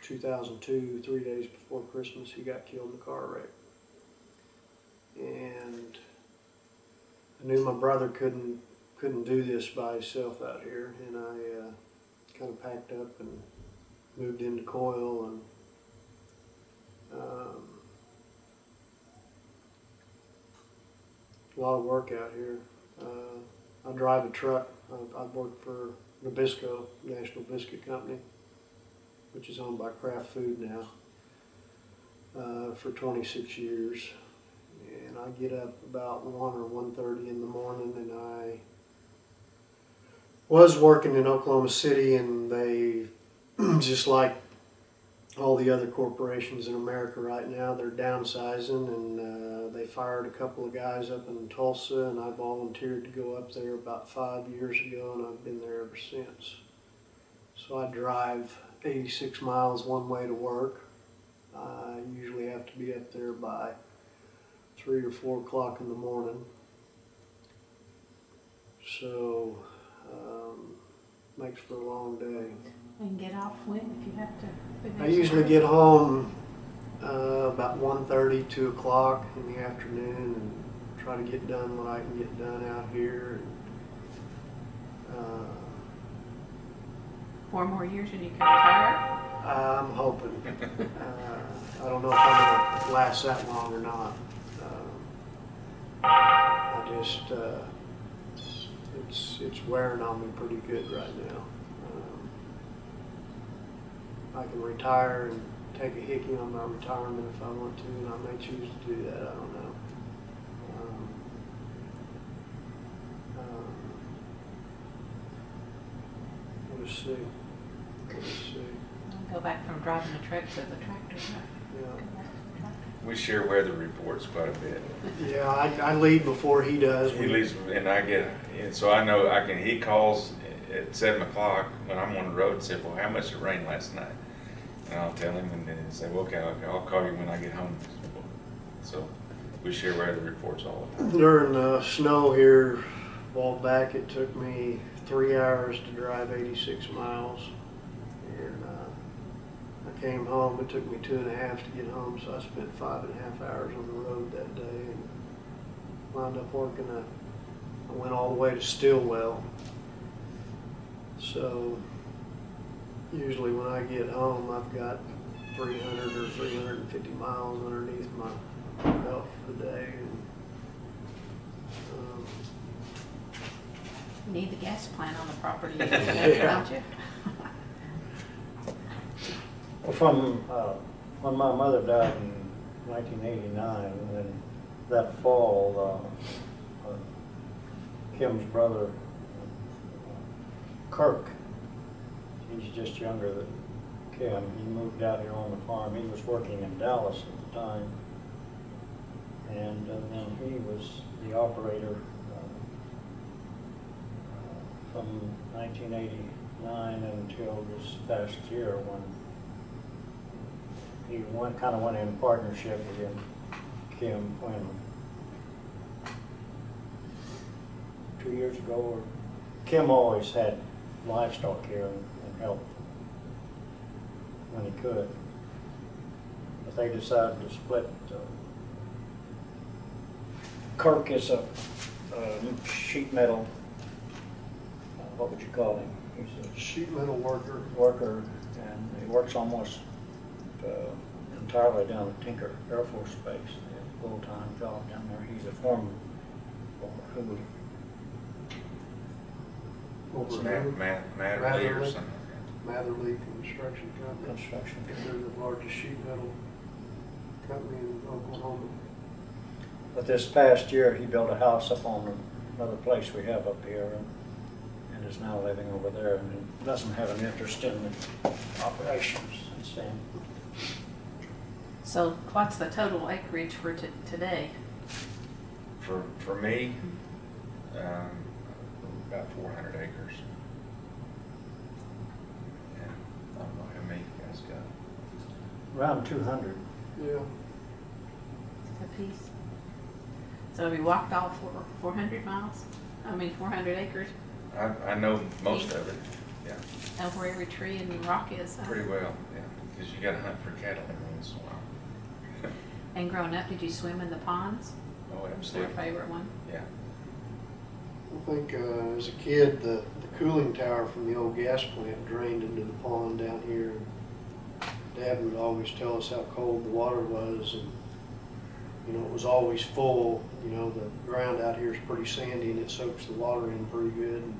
2002, 3 days before Christmas, he got killed in a car wreck. And I knew my brother couldn't do this by himself out here, and I kind of packed up and moved into Coyle, and a lot of work out here. I drive a truck. I've worked for Nabisco, National Biscuit Company, which is owned by Kraft Food now, for 26 years. And I get up about 1 or 1:30 in the morning, and was working in Oklahoma City, and they, just like all the other corporations in America right now, they're downsizing, and they fired a couple of guys up in Tulsa, and I volunteered to go up there about 5 years ago, and I've been there ever since. So I drive 86 miles one way to work. I usually have to be up there by 3 or 4 o'clock in the morning. So, makes for a long day. And get off when, if you have to? I usually get home about 1:30, 2 o'clock in the afternoon, and try to get done what I can get done out here. 4 more years and you can retire? I'm hoping. I don't know if I'm gonna last that long or not. I just, it's wearing on me pretty good right now. I can retire and take a hickey on my retirement if I want to, and I may choose to do that. I don't know. We'll see. We'll see. Go back from driving a truck to the tractor. Yeah. We share weather reports quite a bit. Yeah, I leave before he does. He leaves, and I get, and so I know I can. He calls at 7 o'clock when I'm on the road and said, "Well, how much it rained last night?" And I'll tell him, and then he'll say, "Well, okay, I'll call you when I get home." So we share weather reports all the time. During the snow here, a while back, it took me 3 hours to drive 86 miles. And I came home, it took me 2.5 to get home, so I spent 5.5 hours on the road that day and wound up working I went all the way to Stillwell. So usually when I get home, I've got 300 or 350 miles underneath my belt for the day. And, You need the gas plant on the property, Yeah. don't you? Well, from when my mother died in 1989, and that fall, Kim's brother, Kirk, he's just younger than Kim, he moved out here on the farm. He was working in Dallas at the time, and then he was the operator from 1989 until this past year when he kind of went in partnership with him, Kim, when 2 years ago, or Kim always had livestock here and helped when he could. But they decided to split. Kirk is a sheet metal, what would you call him? He's a sheet metal worker, and he works almost entirely down at Tinker Air Force Base. He has a full-time job down there. He's a foreman for who? It's over Matterly or something. Matherly Construction Company. Construction. They're the largest sheet metal company in Oklahoma. But this past year, he built a house up on another place we have up here, and is now living over there, and he doesn't have an interest in the operations since then. So what's the total acreage for today? For me, about 400 acres. And I don't know how many you guys got. Around 200. Yeah. A piece. So have you walked all 400 miles? 400 acres? I know most of it, yeah, Of where every tree and rock is? pretty well, yeah, because you got to hunt for cattle every once in a while. And growing up, did you swim in the ponds? Oh, What's your absolutely, favorite one? yeah. I think as a kid, the cooling tower from the old gas plant drained into the pond down here. Dad would always tell us how cold the water was, and it was always full. The ground out here is pretty sandy, and it soaks the water in pretty good. And,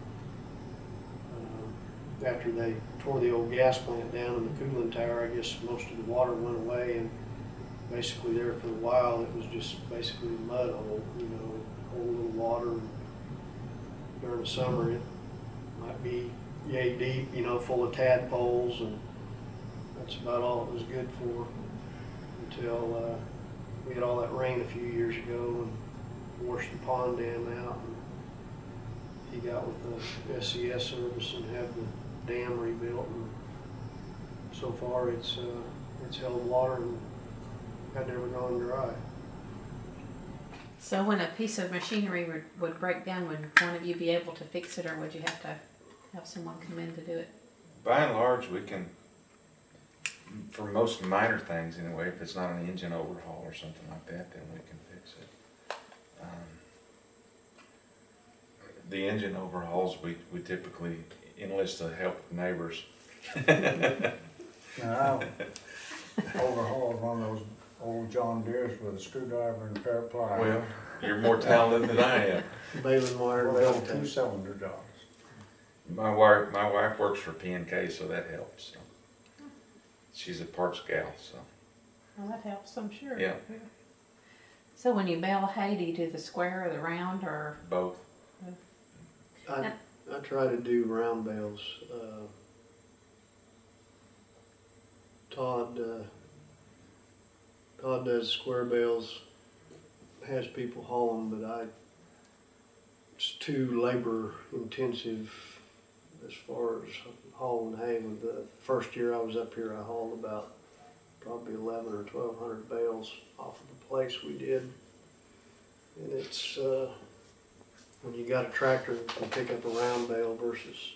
after they tore the old gas plant down in the cooling tower, I guess most of the water went away, and basically there for a while it was just basically a mud hole, whole little water. And during the summer it might be yay deep, you know, full of tadpoles, and that's about all it was good for until we had all that rain a few years ago and washed the pond dam out. And he got with the SCS service and had the dam rebuilt, and so far it's held water and had never gone dry. So when a piece of machinery would break down, would one of you be able to fix it, or would you have to have someone come in to do it? By and large, we can, for most minor things anyway, if it's not an engine overhaul or something like that, then we can fix it. The engine overhauls, we typically enlist the help of neighbors. Now, I overhauled one of those old John Deere's with a screwdriver and a pair of pliers. Well, you're more talented than I am. Baling wire, Well, belt tape. 2-cylinder jobs. My wife works for P&K, so that helps. So. She's a parts gal, so. Well, that helps, I'm sure. Yeah. So when you bale hay, do you do the square or the round, or? Both. I try to do round bales. Todd does square bales, has people haul them, but it's too labor intensive as far as hauling hay. With the first year I was up here, I hauled about probably 11 or 1,200 bales off of the place we did, and it's when you got a tractor that can pick up a round bale versus,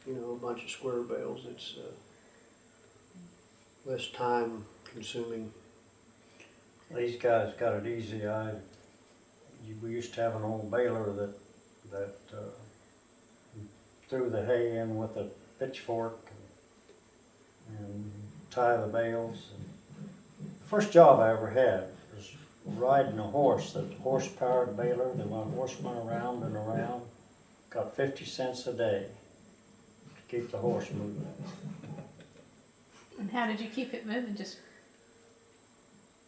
you know, a bunch of square bales, it's less time consuming. These guys got it easy. We used to have an old baler that threw the hay in with a pitchfork and tie the bales. The first job I ever had was riding a horse, the horse-powered baler. They went horsemen around and around. Got 50 cents a day to keep the horse moving. And how did you keep it moving? Just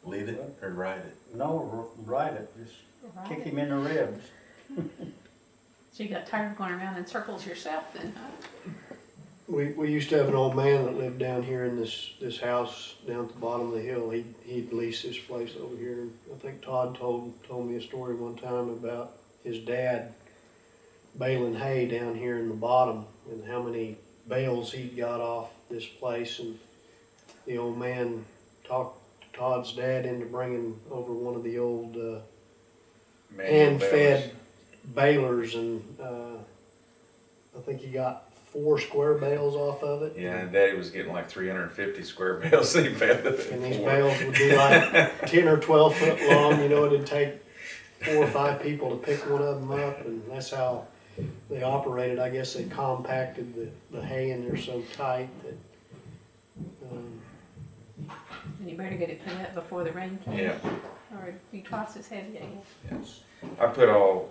Lead it or ride it? No, ride it, just ride kick it? him in the ribs. So you got tired of going around in circles yourself then, huh? We used to have an old man that lived down here in this house down at the bottom of the hill. He'd leased this place over here. I think Todd told me a story one time about his dad baling hay down here in the bottom and how many bales he'd got off this place. And the old man talked Todd's dad into bringing over one of the old hand-fed balers, and I think he got 4 square bales off of it. Yeah, and Daddy was getting like 350 square bales he fed it. And these bales would be like 10 or 12 foot long. You know, it'd take 4 or 5 people to pick one of them up, and that's how they operated. I guess they compacted the hay in there so tight that. And you better get it put up before the rain came. Yeah. Or it'd be twice as heavy, I guess. Yes. I put all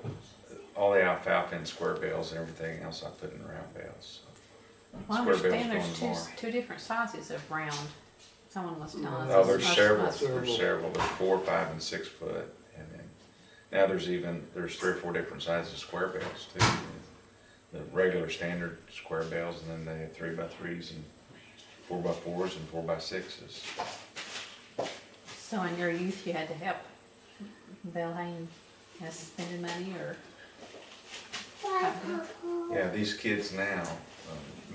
the alfalfa in square bales and everything else I put in round bales. So. Well, I Square bales understand going there's tomorrow. two different sizes of round. Someone was telling us. Oh, there's Most- several. most- There's several. There's 4, 5, and 6 foot, and then now there's 3 or 4 different sizes of square bales too. The regular standard square bales, and then they have 3x3s and 4x4s and 4x6s. So in your youth, you had to help bale hay and spending money, or? Yeah, these kids now,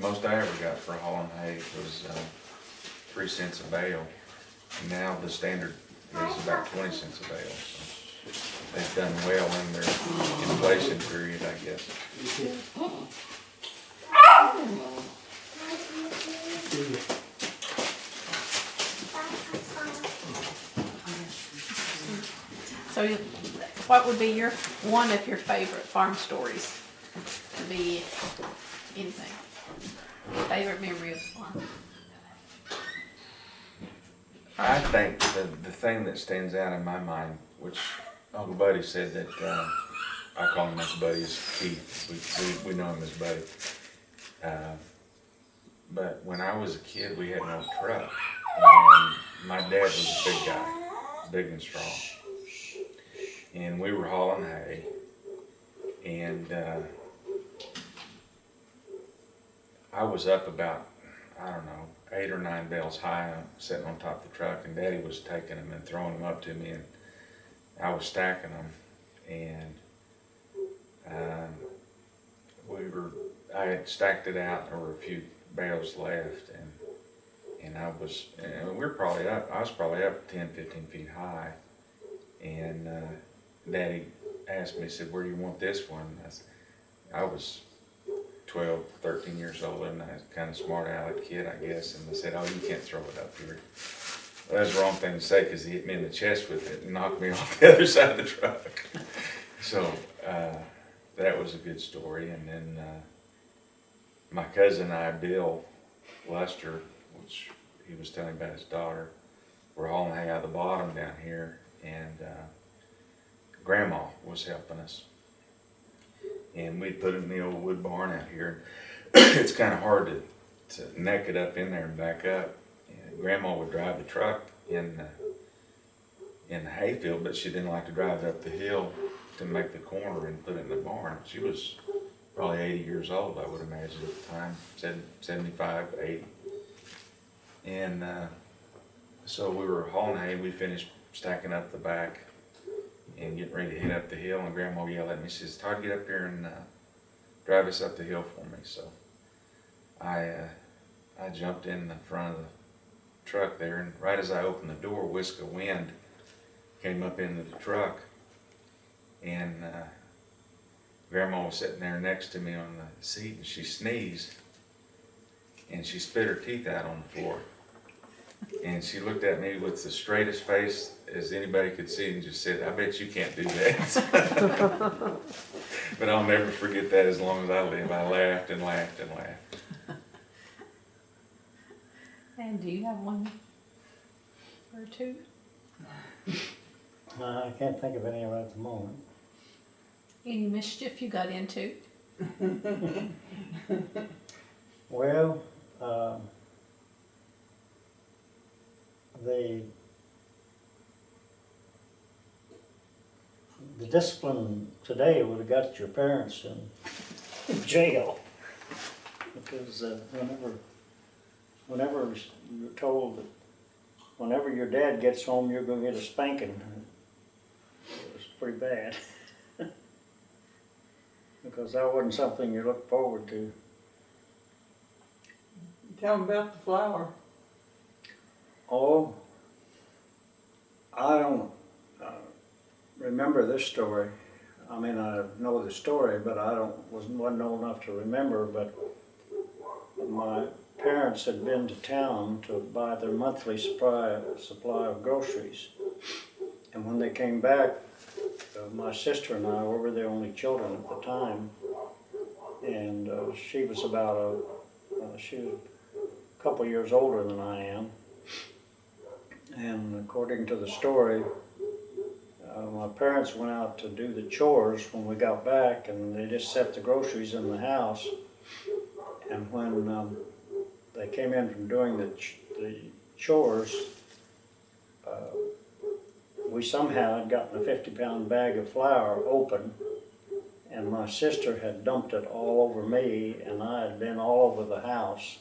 most I ever got for hauling hay was 3 cents a bale. And now the standard is about 20 cents a bale. So they've done well in their inflation period, I guess. So what would be one of your favorite farm stories? Could be anything. Favorite memory of the farm? I think the thing that stands out in my mind, which Uncle Buddy said that, I call him Uncle Buddy, is Keith. We know him as Buddy. But when I was a kid, we had no truck. And my dad was a big guy, big and strong. And we were hauling hay. And I was up about, I don't know, 8 or 9 bales high, sitting on top of the truck, and Daddy was taking them and throwing them up to me, and I was stacking them, and I had stacked it out, and there were a few bales left, and I was probably up 10, 15 feet high, and Daddy asked me, he said, "Where do you want this one?" I was 12, 13 years old, and I was kind of smart aleck kid, I guess, and they said, "Oh, you can't throw it up here." Well, that's the wrong thing to say, because he hit me in the chest with it and knocked me off the other side of the truck. So that was a good story. And then my cousin and I, Bill Luster, which he was telling about his daughter, were hauling hay out of the bottom down here, and Grandma was helping us. And we put it in the old wood barn out here. It's kind of hard to neck it up in there and back up. And Grandma would drive the truck in the hayfield, but she didn't like to drive it up the hill to make the corner and put it in the barn. She was probably 80 years old, I would imagine at the time, 75, 80. And so we were hauling hay, we finished stacking up the back and getting ready to head up the hill, and Grandma yelled at me, she says, "Todd, get up here and drive us up the hill for me." So I jumped in the front of the truck there, and right as I opened the door, a whisk of wind came up into the truck, and Grandma was sitting there next to me on the seat, and she sneezed, and she spit her teeth out on the floor. And she looked at me with the straightest face as anybody could see and just said, "I bet you can't do that." But I'll never forget that as long as I live. I laughed and laughed and laughed. And do you have one or two? I can't think of any right at the moment. Any mischief you got into? Well, the discipline today would have got your parents in jail, because whenever you're told that whenever your dad gets home you're going to get a spanking, it was pretty bad. Because that wasn't something you looked forward to. Tell them about the flower. Oh, I don't remember this story. I mean, I know the story, but wasn't old enough to remember. But my parents had been to town to buy their monthly supply of groceries, and when they came back, my sister and I were the only children at the time, and she was she was a couple years older than I am. And according to the story, my parents went out to do the chores when we got back, and they just set the groceries in the house. And when they came in from doing the chores, we somehow had gotten a 50-pound bag of flour open, and my sister had dumped it all over me, and I had been all over the house.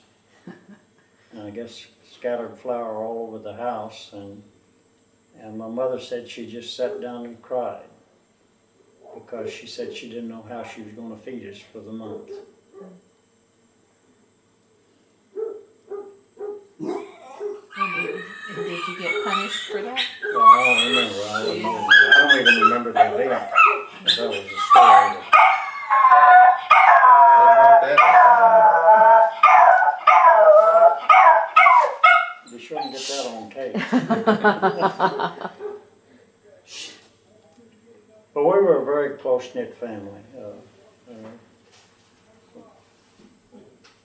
And I guess scattered flour all over the house, and my mother said she just sat down and cried, because she said she didn't know how she was going to feed us for the month. And did you get punished for that? Well, I don't remember. I don't even remember the event. But that was a story. What about that? Be sure and get that on tape. But we were a very close-knit family.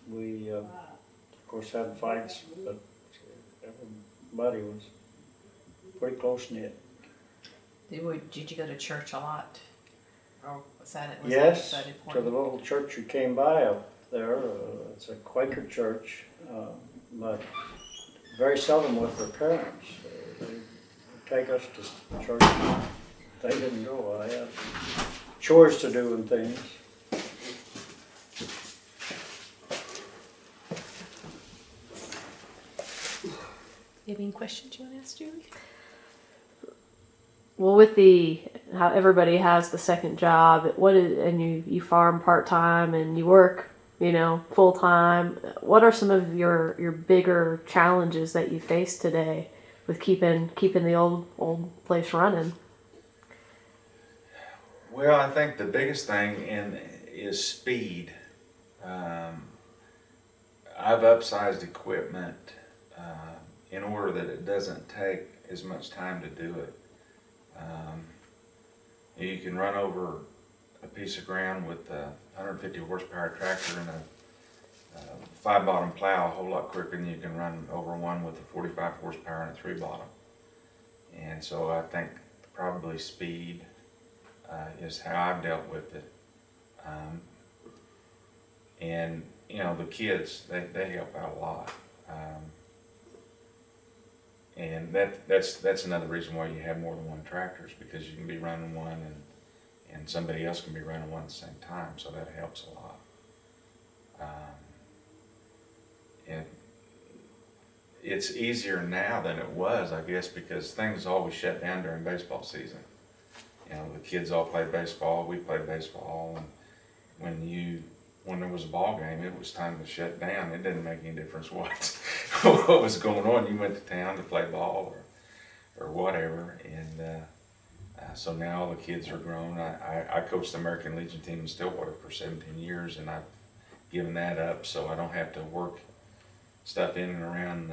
We, of course, had fights, but everybody was pretty close-knit. Did you go to church a lot? Or was that Yes, that to important? the little church you came by up there. It's a Quaker church, but very seldom with their parents. They would take us to church. They didn't go. I had chores to do and things. have any questions you want to ask Julie? Well, with how everybody has the second job, and you farm part time and you work, full time. What are some of your bigger challenges that you face today with keeping the old place running? Well, I think the biggest thing is speed. I've upsized equipment in order that it doesn't take as much time to do it. You can run over a piece of ground with a 150 horsepower tractor and a 5-bottom plow a whole lot quicker than you can run over one with a 45 horsepower and a 3-bottom. And so I think probably speed is how I've dealt with it. And the kids, they help out a lot. And that's another reason why you have more than one tractor, is because you can be running one and somebody else can be running one at the same time, so that helps a lot. And it's easier now than it was, I guess, because things always shut down during baseball season. The kids all played baseball, we played baseball, and when there was a ball game, it was time to shut down. It didn't make any difference what was going on. You went to town to play ball or whatever, and so now all the kids are grown. I coached the American Legion team in Stillwater for 17 years, and I've given that up, so I don't have to work stuff in and around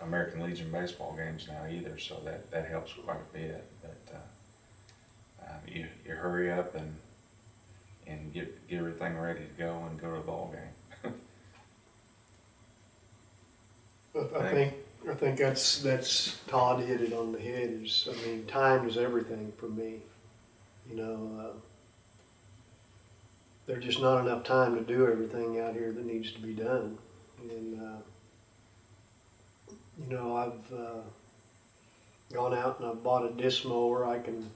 American Legion baseball games now either, so that helps quite a bit. But you hurry up and get everything ready to go and go to the ball game. I think that's Todd hit it on the head. Time is everything for me. There's just not enough time to do everything out here that needs to be done. And I've gone out and I've bought a disc mower. I can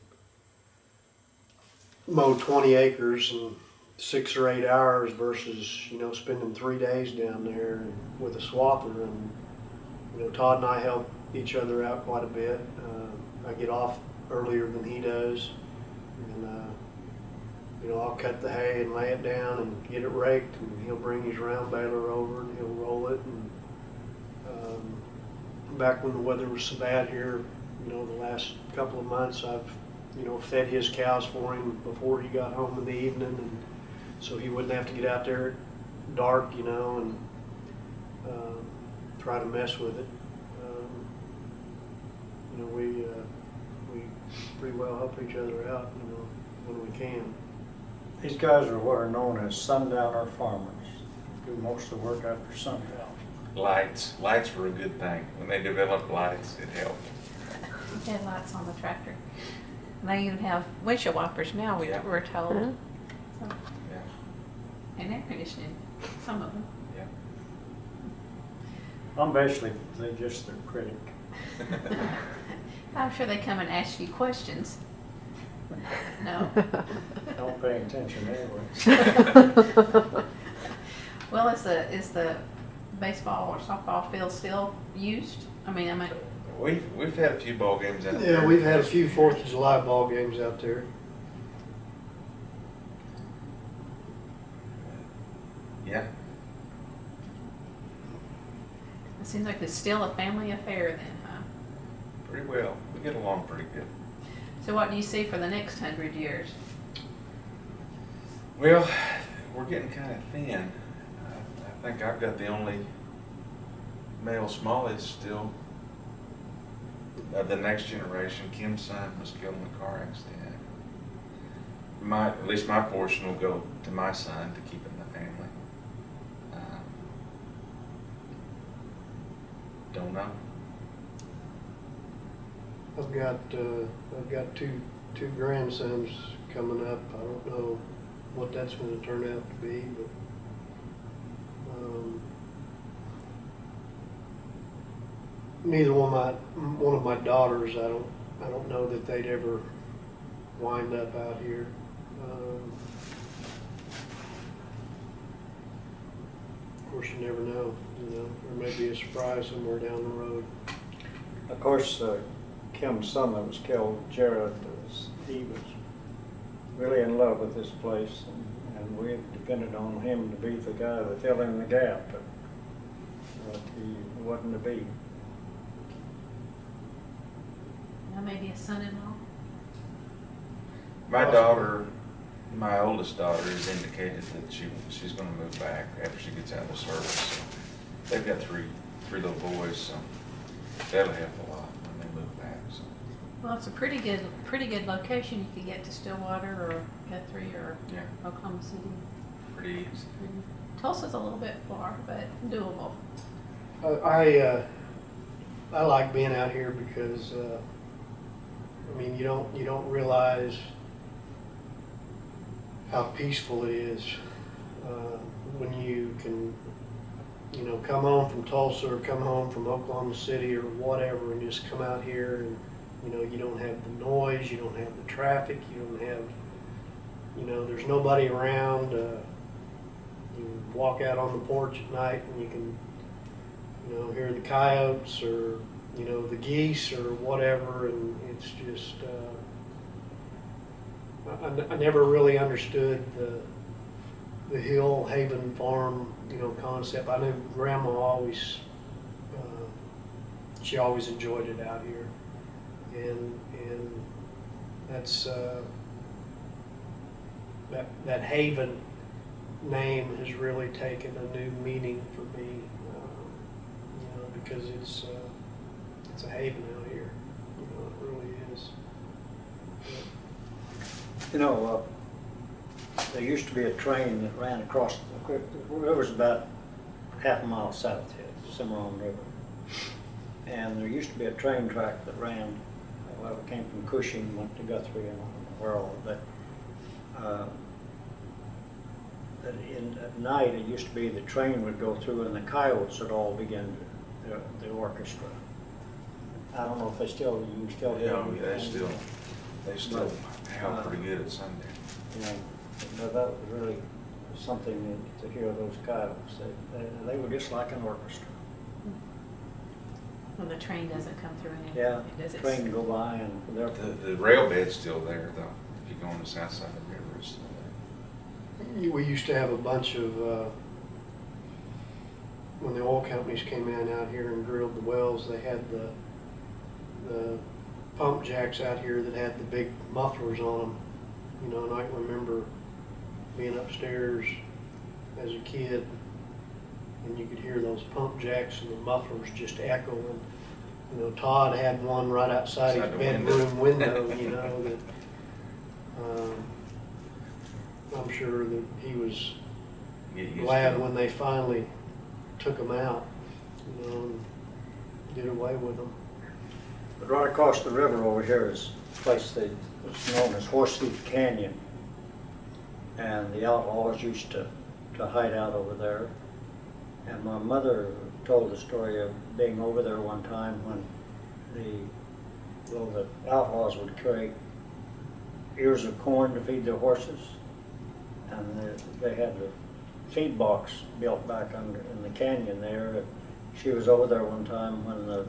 mow 20 acres in 6 or 8 hours versus spending 3 days down there with a swather. And Todd and I help each other out quite a bit. I get off earlier than he does, and I'll cut the hay and lay it down and get it raked, and he'll bring his round baler over and he'll roll it. And back when the weather was so bad here, the last couple of months, I've fed his cows for him before he got home in the evening, and so he wouldn't have to get out there at dark, and try to mess with it. We pretty well help each other out, when we can. These guys are what are known as sundowner farmers. Do most of the work after sundown. Lights were a good thing. When they developed lights, it helped. Headlights on the tractor. And they even have windshield wipers now, Yeah. we're told. Uh-huh. So, Yeah. and air conditioning, some of them. Yeah. I'm basically just their critic. I'm sure they come and ask you questions. No? Don't pay attention anyway. Well, is the baseball or softball field still used? We've had a few ball games out there. Yeah, we've had a few 4th of July ball games out there. Yeah. It seems like it's still a family affair then, huh? Pretty well. We get along pretty good. So what do you see for the next 100 years? Well, we're getting kind of thin. I think I've got the only male Smalley still of the next generation. Kim's son was killed in a car accident. At least my portion will go to my son to keep in the family. Don't know. I've got two grandsons coming up. I don't know what that's going to turn out to be, but neither one of my daughters, I don't know that they'd ever wind up out here. Of course, you never know. There may be a surprise somewhere down the road. Of course, Kim's son that was killed, Jared, he was really in love with this place, and we depended on him to be the guy that filled in the gap, but he wasn't to be. Now maybe a son-in-law. My daughter, my oldest daughter, has indicated that she's gonna move back after she gets out of the service. So they've got three little boys, so that'll help a lot when they move back, so. Well, it's a pretty good location. You could get to Stillwater or Guthrie or Yeah, Oklahoma City. pretty easy. Tulsa's a little bit far, but doable. I like being out here because, I mean, you don't realize how peaceful it is when you can, you know, come home from Tulsa or come home from Oklahoma City or whatever and just come out here and, you know, you don't have the noise, you don't have the traffic, you don't have, you know, there's nobody around. You walk out on the porch at night and you can, you know, hear the coyotes or, you know, the geese or whatever, and it's just, I never really understood the Hill Haven Farm, you know, concept. I knew Grandma always, she always enjoyed it out here, and that's that Haven name has really taken a new meaning for me, you know, because it's a haven out here, you know, it really is. You know, there used to be a train that ran across the river's about half a mile south here, Cimarron River. And there used to be a train track that ran, well, it came from Cushing, went to Guthrie and where all, but at night it used to be the train would go through and the coyotes would all begin the orchestra. I don't know if you still Yeah, hear they still howl pretty good at Sunday. you know, but that was really something to hear those coyotes. They were just like an orchestra. When the train doesn't come through anymore. Yeah, Does it? train go by and they're. The rail bed's still there though. If you go on the south side of the river, it's still there. We used to have a bunch of, when the oil companies came in out here and drilled the wells, they had the pump jacks out here that had the big mufflers on them. You know, and I can remember being upstairs as a kid and you could hear those pump jacks and the mufflers just echoing. You know, Todd had one right outside his Outside the bedroom window, you know, that I'm sure that he was Get used glad to it. when they finally took them out, you know, and did away with them. But right across the river over here is a place that's known as Horseshoe Canyon. And the outlaws used to hide out over there. And my mother told the story of being over there one time when the outlaws would carry ears of corn to feed their horses. And they had the feed box built back under in the canyon there. She was over there one time when the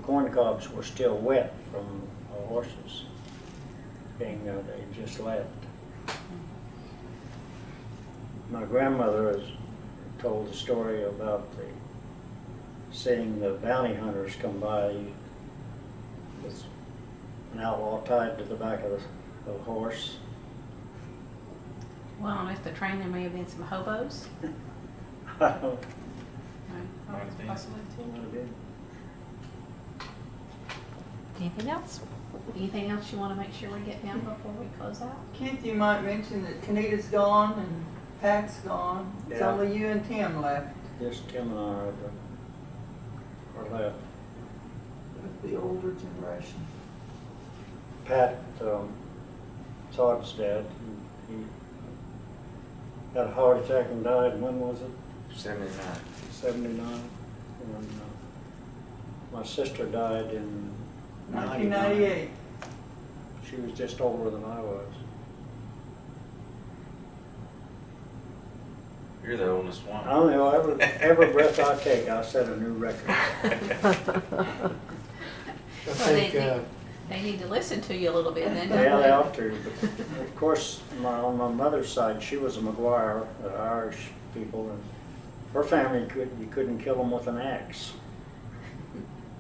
corn cobs were still wet from the horses being they just left. My grandmother has told the story about seeing the bounty hunters come by with an outlaw tied to the back of the horse. Well, on the train there may have been some hobos. I don't Right, be. possibly too. know. Anything else? Anything else you want to make sure we get down before we close out? Keith, you might mention that Kanita's gone and Pat's gone. It's Yeah. only you and Tim left Just Tim and I are left. of the older generation. Pat, Todd's dad, he had a heart attack and died. When was it? 79. 79. And, my sister died in 1998. She was just older than I was. You're the oldest one. I don't know, every breath I take, I set a new record. I Well, think, they need to listen to you a little bit then, Yeah, don't they they? ought to, but of course, on my mother's side, she was a McGuire, Irish people, and her family you couldn't kill them with an axe.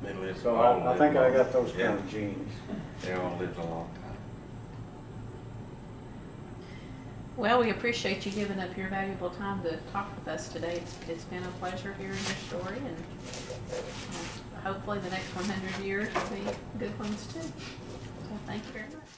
They lived, So all I lived think I long. got those Yeah, kind of genes. they all lived a long time. Well, we appreciate you giving up your valuable time to talk with us today. It's been a pleasure hearing your story, and hopefully the next 100 years will be good ones too. So thank you very much.